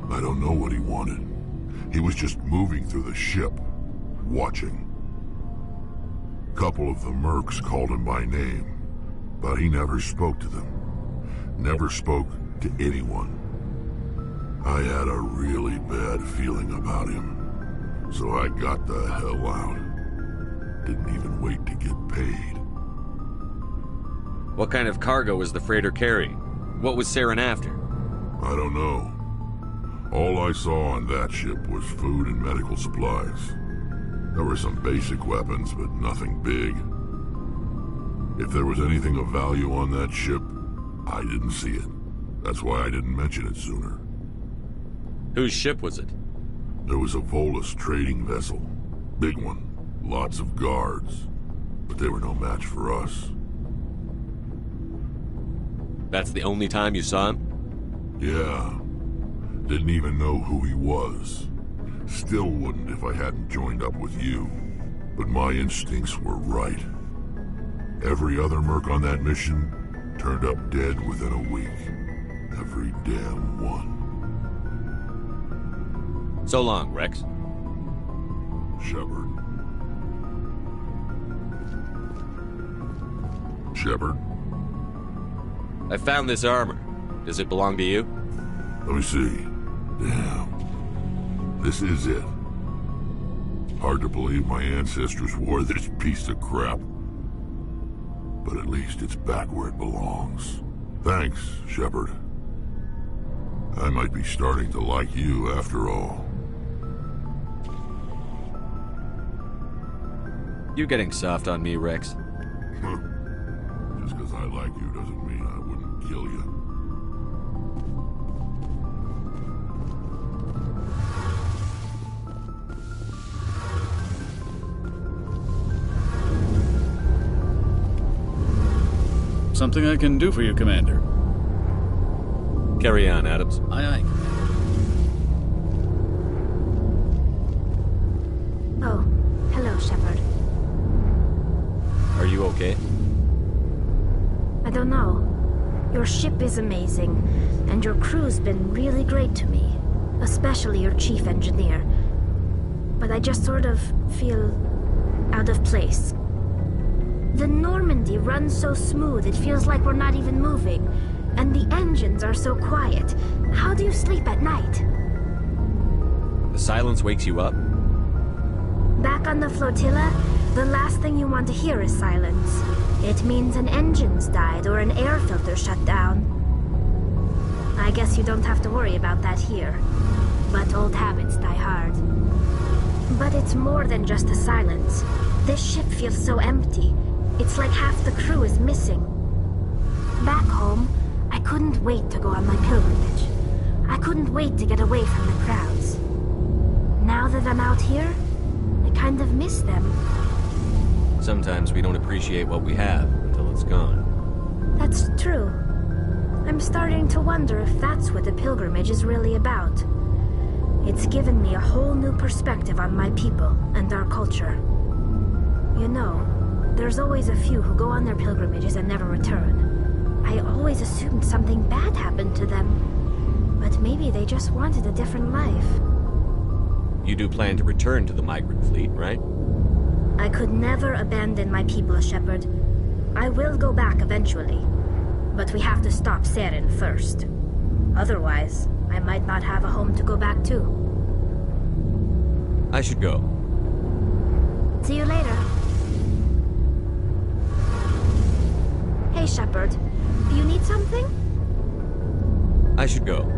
I don't know what he wanted. He was just moving through the ship, watching. A couple of the mercs called him by name, but he never spoke to them. Never spoke to anyone. I had a really bad feeling about him, so I got the hell out. Didn't even wait to get paid. What kind of cargo was the freighter carrying? What was Saren after? I don't know. All I saw on that ship was food and medical supplies. There were some basic weapons, but nothing big. If there was anything of value on that ship, I didn't see it. That's why I didn't mention it sooner. Whose ship was it? There was a Volus trading vessel. Big one. Lots of guards. But they were no match for us. That's the only time you saw him? Yeah. Didn't even know who he was. Still wouldn't if I hadn't joined up with you. But my instincts were right. Every other merc on that mission turned up dead within a week. Every damn one. So long, Rex. Shepard. Shepard? I found this armor. Does it belong to you? Let me see. Damn. This is it. Hard to believe my ancestors wore this piece of crap. But at least it's back where it belongs. Thanks, Shepard. I might be starting to like you after all. You getting soft on me, Rex? Just because I like you doesn't mean I wouldn't kill you. Something I can do for you, Commander. Carry on, Adams. Aye, aye. Oh, hello, Shepard. Are you okay? I don't know. Your ship is amazing, and your crew's been really great to me. Especially your chief engineer. But I just sort of feel out of place. The Normandy runs so smooth it feels like we're not even moving. And the engines are so quiet. How do you sleep at night? The silence wakes you up? Back on the flotilla, the last thing you want to hear is silence. It means an engine's died or an air filter shut down. I guess you don't have to worry about that here. But old habits die hard. But it's more than just the silence. This ship feels so empty. It's like half the crew is missing. Back home, I couldn't wait to go on my pilgrimage. I couldn't wait to get away from the crowds. Now that I'm out here, I kind of miss them. Sometimes we don't appreciate what we have until it's gone. That's true. I'm starting to wonder if that's what the pilgrimage is really about. It's given me a whole new perspective on my people and our culture. You know, there's always a few who go on their pilgrimages and never return. I always assumed something bad happened to them. But maybe they just wanted a different life. You do plan to return to the migrant fleet, right? I could never abandon my people, Shepard. I will go back eventually. But we have to stop Saren first. Otherwise, I might not have a home to go back to. I should go. See you later. Hey, Shepard. You need something? I should go.